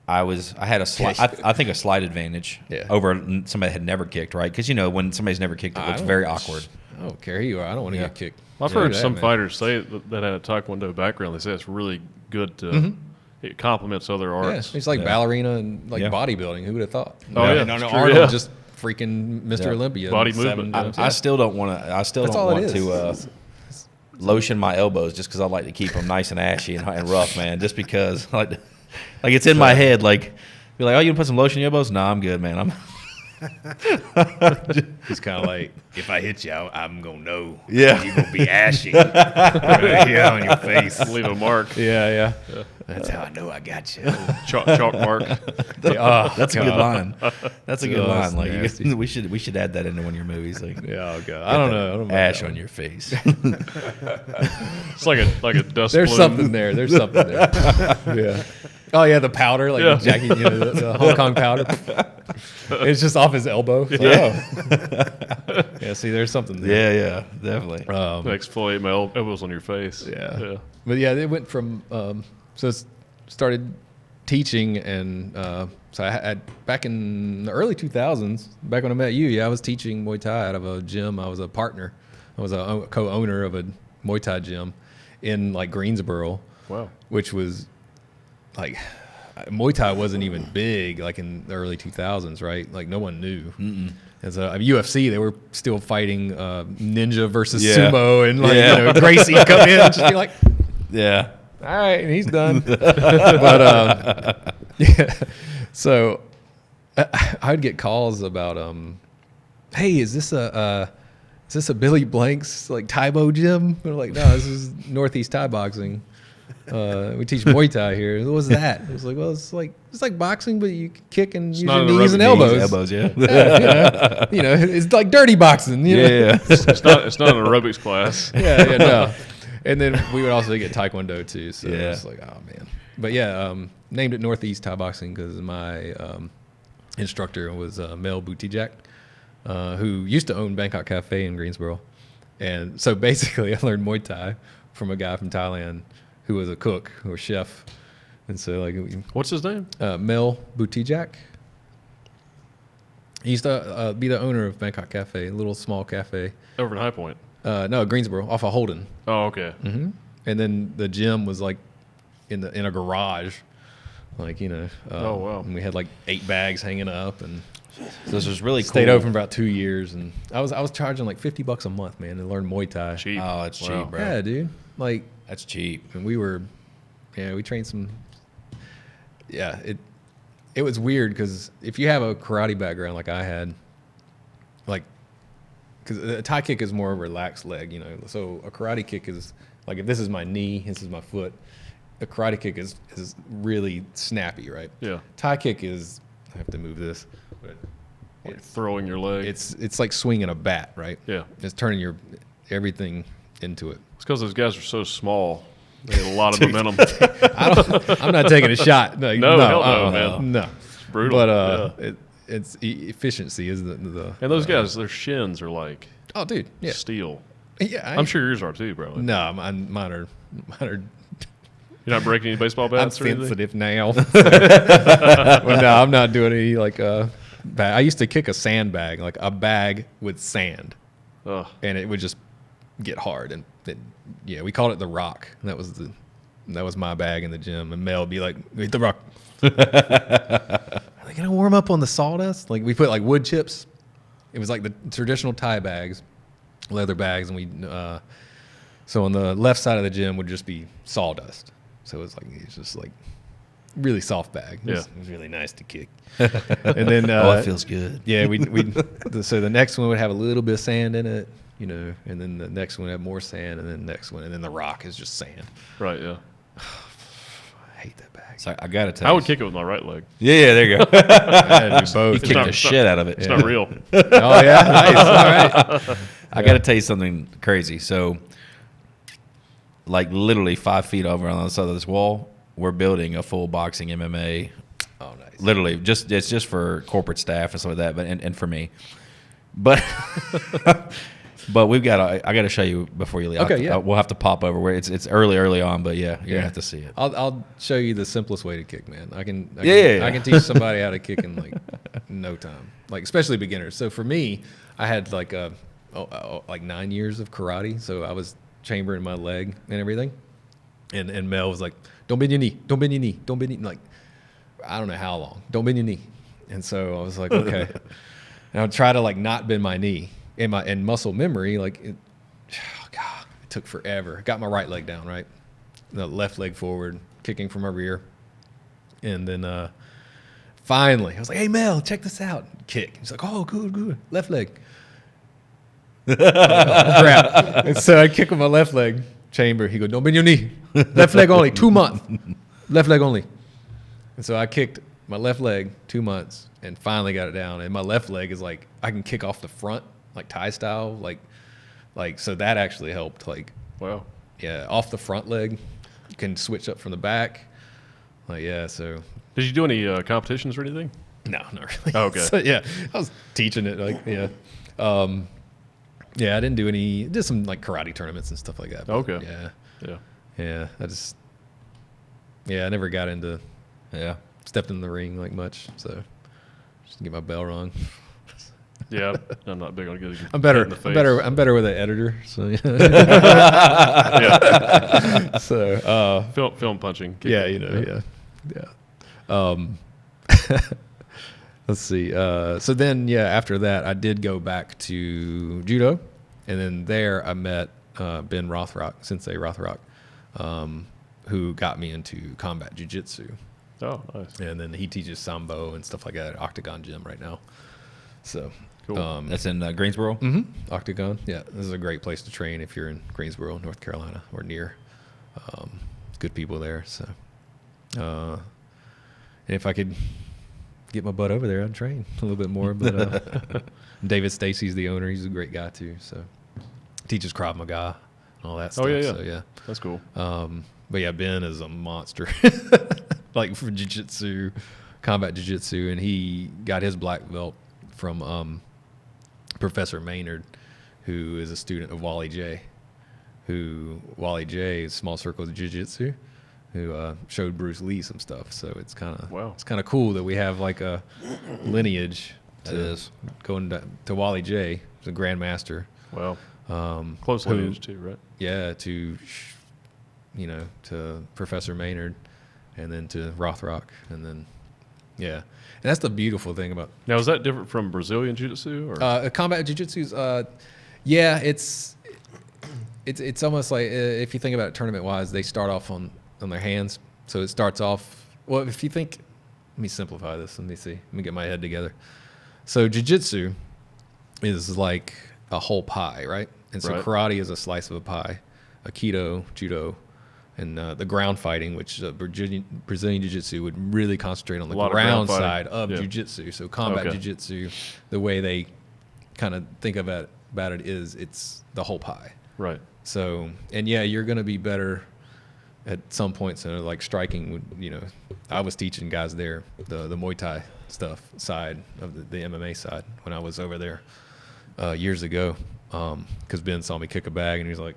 I had a slight, I think a slight advantage over somebody that had never kicked, right? Because when somebody's never kicked, it looks very awkward. I don't care who you are. I don't want to get kicked. Well, I've heard some fighters say that had a Taekwondo background. They say it's really good to. It complements other arts. Yeah, it's like ballerina and bodybuilding. Who would have thought? Oh yeah, no, Arnold just freaking Mr. Olympia. Body movement. I still don't want to. I still don't want to lotion my elbows just because I like to keep them nice and ashy and rough, man. Just because, like it's in my head. Like, be like, oh, you gonna put some lotion in your elbows? No, I'm good, man. I'm. It's kind of like, if I hit you, I'm gonna know. Yeah, you're gonna be ashy right here on your face. Leave a mark. Yeah. That's how I know I got you. Chalk mark. That's a good line. That's a good line. Like we should add that into one of your movies. Like, oh god, I don't know. Ash on your face. It's like a dust. There's plume. something there. There's something there. Yeah. Oh yeah, the powder, like Jackie, the Hong Kong powder. It's just off his elbow. Yeah. Yeah, see, there's something there. Yeah, definitely. Exfoliate my elbows on your face. Yeah. But yeah, they went from started teaching, and so I had back in the early 2000s, back when I met you. Yeah, I was teaching Muay Thai out of a gym. I was a partner. I was a co-owner of a Muay Thai gym in like Greensboro. Wow. Which was like Muay Thai wasn't even big like in the early 2000s, right? Like no one knew. As a UFC, they were still fighting ninja versus sumo, and like you know, Gracie would come in and just be like, Yeah. all right, and he's done. But yeah, so I'd get calls about, hey, is this a Billy Blank's like Taibo gym? They're like, no, this is Northeast Thai Boxing. We teach Muay Thai here. What was that? I was like, well, it's like boxing, but you kick and use your knees and elbows. Yeah. You know, it's like dirty boxing. You know? Yeah. It's not an aerobics class. No. And then we would also get Taekwondo too. So Yeah. it's like, oh man. But yeah, named it Northeast Thai Boxing because my instructor was Mel Buttigieg, who used to own Bangkok Cafe in Greensboro. And so basically I learned Muay Thai from a guy from Thailand who was a cook or chef. And so like, What's his name? Mel Buttigieg. He used to be the owner of Bangkok Cafe, a little small cafe. Over in High Point. No, Greensboro, off of Holden. Oh, okay. Mm-hmm. And then the gym was like in a garage, like you know. Oh, wow. And we had like 8 bags hanging up, and So this was really stayed cool. open for about 2 years. And I was charging like $50 a month, man, to learn Muay Thai. Cheap. Oh, it's Wow. cheap, bro. Yeah, dude. Like, That's cheap. and we trained some. Yeah, it was weird because if you have a karate background like I had, like. Because a Thai kick is more a relaxed leg, you know. So a karate kick is like if this is my knee, this is my foot. A karate kick is really snappy, right? Yeah. Thai kick is I have to move this, but Like throwing your leg. it's like swinging a bat, right? Yeah. It's turning your everything into it. It's because those guys are so small. They have a lot of momentum. I'm not taking a shot. Like, No, hell no, man. No. It's brutal. But it's efficiency is the And those guys, their shins are like oh, dude, yeah, steel. yeah. I'm sure yours are too, bro. No, mine are. You're not breaking any baseball I'm bats or anything? sensitive now. Well, no, I'm not doing any like I used to kick a sandbag, like a bag with sand, Ugh. and it would just get hard. And we called it the rock. And that was my bag in the gym. And Mel would be like, "Hit the rock." Like, can I warm up on the sawdust? Like we put like wood chips. It was like the traditional Thai bags, leather bags, and we. So on the left side of the gym would just be sawdust. So it's just like really soft bag. It was really nice to kick. And then It feels good. yeah, so the next one would have a little bit of sand in it, you know, and then the next one would have more sand, and then the next one, and then the rock is just sand. Right, yeah. I hate that bag. So I got to tell I you. would kick it with my right leg. Yeah, there you go. I had to do both. You kicked not- the it's shit out of it. It's not real. Oh yeah, nice. All right. I got to tell you something crazy. So, like literally 5 feet over on the other side of this wall, we're building a full boxing MMA. Oh nice. Literally, it's just for corporate staff and stuff like that, but and for me. But but we've got. I got to show you before you leave. Okay, yeah. We'll have to pop over where it's early on, but yeah, you're gonna have to see it. I'll show you the simplest way to kick, man. I can teach somebody how to kick in like no time, like especially beginners. So for me, I had like like 9 years of karate, so I was chambering my leg and everything. And Mel was like, "Don't bend your knee, don't bend your knee, don't bend your knee." Like, I don't know how long. Don't bend your knee. And so I was like, okay. And I would try to like not bend my knee. In muscle memory, like it took forever. I got my right leg down, right? The left leg forward, kicking from my rear. And then finally, I was like, "Hey, Mel, check this out." Kick. He's like, "Oh, good. Left leg." Crap. And so I kick with my left leg, chamber. He goes, "Don't bend your knee. Left leg only, 2 months. Left leg only." And so I kicked my left leg 2 months and finally got it down. And my left leg is like, I can kick off the front, like Thai style. Like so that actually helped. Like, Wow. yeah, off the front leg, you can switch up from the back. Like, yeah, so. Did you do any competitions or anything? No, not really. Oh, okay. So, yeah, I was teaching it. Like, yeah. Yeah, I didn't do any. Did some like karate tournaments and stuff like that. but Okay. Yeah. I never got into Yeah. stepped in the ring like much. So just to get my bell rung. Yeah, I'm not big on getting. I'm better. hit in the I'm face. better. I'm better with an editor. So yeah. Yeah, So film punching. yeah, yeah. Let's see. So then, after that, I did go back to judo, and then there I met Ben Rothrock, Sensei Rothrock, who got me into combat jiu-jitsu. Oh, nice. And then he teaches sambo and stuff like that at Octagon Gym right now. So Cool. That's in Greensboro. Octagon, yeah, this is a great place to train if you're in Greensboro, North Carolina, or near. Good people there. So, and if I could get my butt over there, I'd train a little bit more. But David Stacy's the owner; he's a great guy too. So, teaches Krav Maga and all that stuff. Oh yeah. So, yeah. That's cool. But yeah, Ben is a monster, like for jiu-jitsu, combat jiu-jitsu, and he got his black belt from Professor Maynard, who is a student of Wally J. Wally J is Small Circle Jiu-Jitsu, who showed Bruce Lee some stuff. So it's kind of cool that we have like a lineage going to Wally J, who's a grandmaster. Wow. Close lineage too, right? Yeah, to Professor Maynard, and then to Rothrock, and then and that's the beautiful thing about. Now, is that different from Brazilian jiu-jitsu? Or? Combat jiu-jitsu's, it's almost like if you think about it tournament-wise, they start off on their hands. So it starts off. Well, if you think, let me simplify this. Let me get my head together. So jiu-jitsu is like a whole pie, right? And so karate is a slice of a pie. Aikido, judo, and the ground fighting, which Brazilian jiu-jitsu would really concentrate on the ground side of jiu-jitsu. So combat jiu-jitsu, the way they kind of think about it is it's the whole pie. Right. So, and you're going to be better at some points, like striking. I was teaching guys there the Muay Thai side of the MMA side when I was over there years ago, because Ben saw me kick a bag and he was like,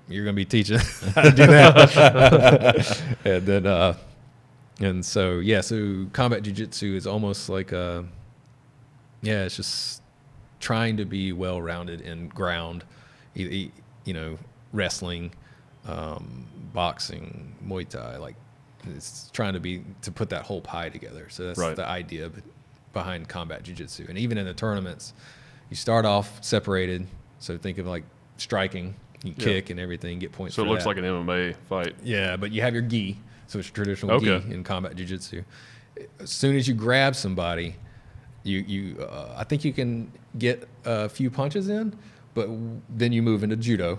you're going to be teaching how to do that. And then, so combat jiu-jitsu is almost like it's just trying to be well-rounded in ground, wrestling, boxing, Muay Thai, like it's trying to put that whole pie together. So that's the idea behind combat jiu-jitsu. And even in the tournaments, you start off separated. So think of like striking. You kick and everything, get points. So it looks like an MMA fight. Yeah, but you have your gi, so it's traditional gi in combat jiu-jitsu. As soon as you grab somebody, I think you can get a few punches in, but then you move into judo,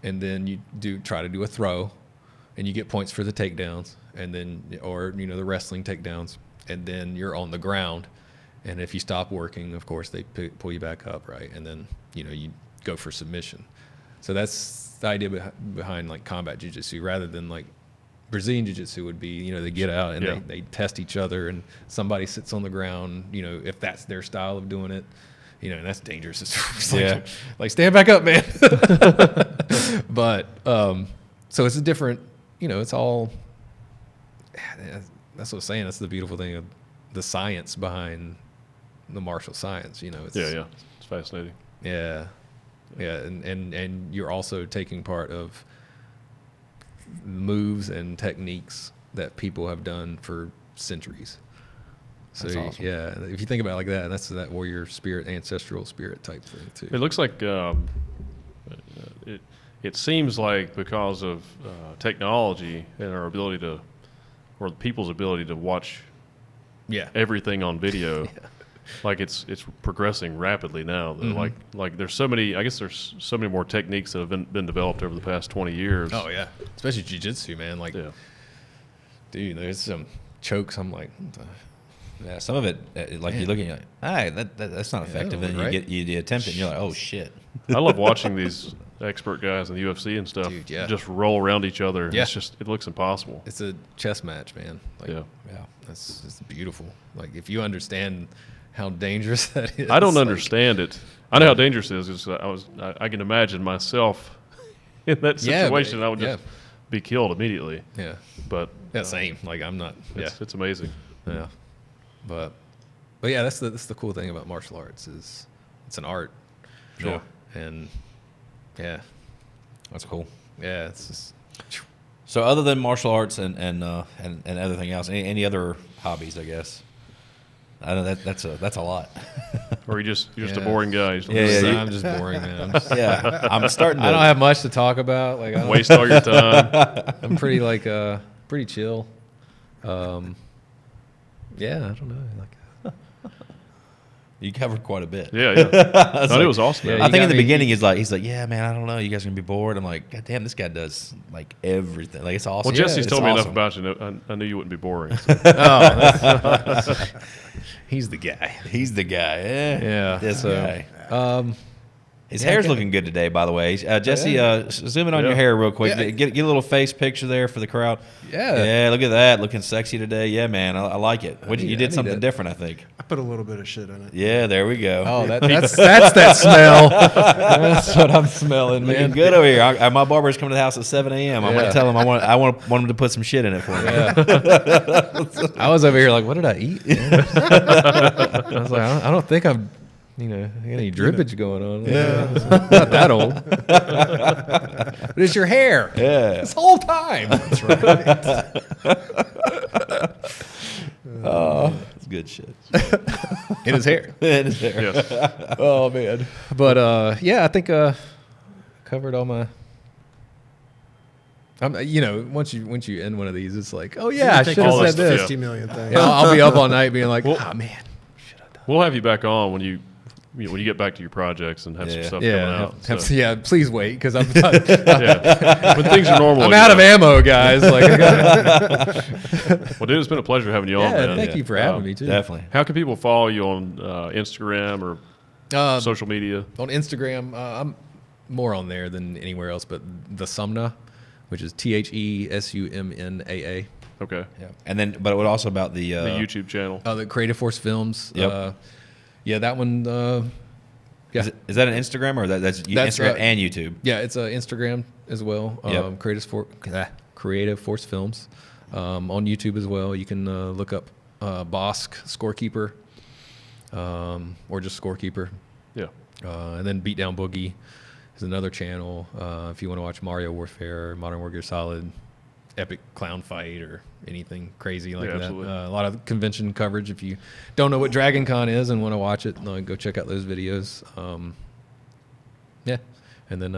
and then you try to do a throw, and you get points for the takedowns, and then the wrestling takedowns, and then you're on the ground, and if you stop working, of course they pull you back up, right, and then you go for submission. So that's the idea behind like combat jiu-jitsu, rather than like Brazilian jiu-jitsu would be, they get out and they test each other, and somebody sits on the ground, if that's their style of doing it, and that's dangerous. It's like stand back up, man. But so it's a different, it's all. That's what I'm saying. That's the beautiful thing of the science behind the martial science. It's, it's fascinating. Yeah. Yeah, and you're also taking part of moves and techniques that people have done for centuries. So that's awesome. If you think about it like that, that's that warrior spirit, ancestral spirit type thing too. It looks like it seems like because of technology and our ability to, or people's ability to watch everything on video. Like it's progressing rapidly now. Like there's so many. I guess there's so many more techniques that have been developed over the past 20 years. Oh yeah, especially jiu-jitsu, man. Like, dude, there's some chokes. I'm like, yeah, some of it, like you're looking at, that's not effective, and you attempt it, and you're like, oh shit. I love watching these expert guys in the UFC and stuff just roll around each other. Yeah. It looks impossible. It's a chess match, man. Like, it's beautiful. Like if you understand how dangerous that is. I don't Like, understand it. I know how dangerous it is. I can imagine myself in that Yeah, situation. but- I would just be killed immediately. Yeah. But Yeah, same. Like I'm not. Yeah. it's amazing. Yeah. But yeah, that's the cool thing about martial arts is it's an art. Sure. And yeah, That's cool. yeah, it's just So other than martial arts and everything else, any other hobbies? I guess. I know that's a lot. Or you're just a Yeah. boring guy. You just Yeah, I'm just boring, man. I'm just- Yeah, I'm starting to. I don't have much to talk about. Like I don't, waste all your time. I'm pretty pretty chill. Yeah, I don't know. Like You covered quite a bit. Yeah, yeah. No, it was awesome. Yeah, man. I you think got in the me- beginning he's like, yeah, man, I don't know, you guys are gonna be bored. I'm like, God damn, this guy does like everything. Like it's awesome. Well, Jesse's It's told me enough awesome. about you. I knew you wouldn't be boring. So. he's the guy. He's the guy. Yeah, this so, guy. His hair's looking good today, by the way. Jesse, zoom in on Yeah. your hair real quick. Yeah. Get a little face picture there for the crowd. Yeah. Look at that, looking sexy today. Yeah, man, I like it. I You need did something that. different, I think. I put a little bit of shit in it. Yeah, there we go. Oh, that's that smell. That's what I'm smelling, Looking man. good over here. My barber's coming to the house at 7 a.m. I'm Yeah. gonna tell him I want him to put some shit in it for me. Yeah. I was over here like, what did I eat? I was like, I don't think I'm, any drippage going on. Yeah. Not that old. But it's your hair. Yeah. This whole time. That's right. It's good shit. In his hair. It is there. Yes. Oh, man. But, yeah, I think covered all my... once you end one of these, it's like, oh, yeah, I think should have all said this this. 50 million things. Yeah, I'll be up all night being like, Well- oh, man. We'll have you back on when you get back to your projects and have some Yeah. stuff coming Yeah, out. So, yeah. Please wait because I'm yeah. When things are normal, I'm again. out of ammo, guys. Like, I gotta, Well, dude, it's been a pleasure having you on, yeah, man. thank you for having me too. Definitely. How can people follow you on Instagram or social media? On Instagram, I'm more on there than anywhere else, but the Sumner, which is TheSumnaa. Okay. Yeah. And then, but it was also about the The YouTube channel. The Creative Force Films. Yep. Yeah, that one. Yeah, Is that an Instagram or that's Instagram and YouTube? yeah, it's Instagram as well. Yep. Creative Force Films on YouTube as well. You can look up Bosk Scorekeeper or just Scorekeeper, Yeah. and then Beatdown Boogie is another channel. If you want to watch Mario Warfare, Modern Warfare Solid, epic clown fight, or anything crazy like Yeah, that. absolutely. A lot of convention coverage. If you don't know what Dragon Con is and want to watch it, go check out those videos. Yeah, and then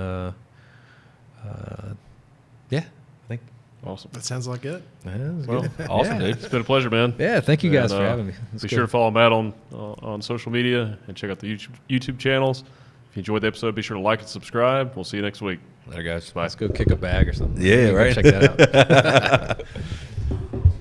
yeah, I think Awesome. That sounds like it. that was Well, good. Awesome, Yeah. dude. It's been a pleasure, man. Yeah, thank you guys And, for having me. It's Be good. sure to follow Matt on social media and check out the YouTube channels. If you enjoyed the episode, be sure to like and subscribe. We'll see you next week. There, guys. Bye. Let's go kick a bag or something. Yeah, Go right. Check that out.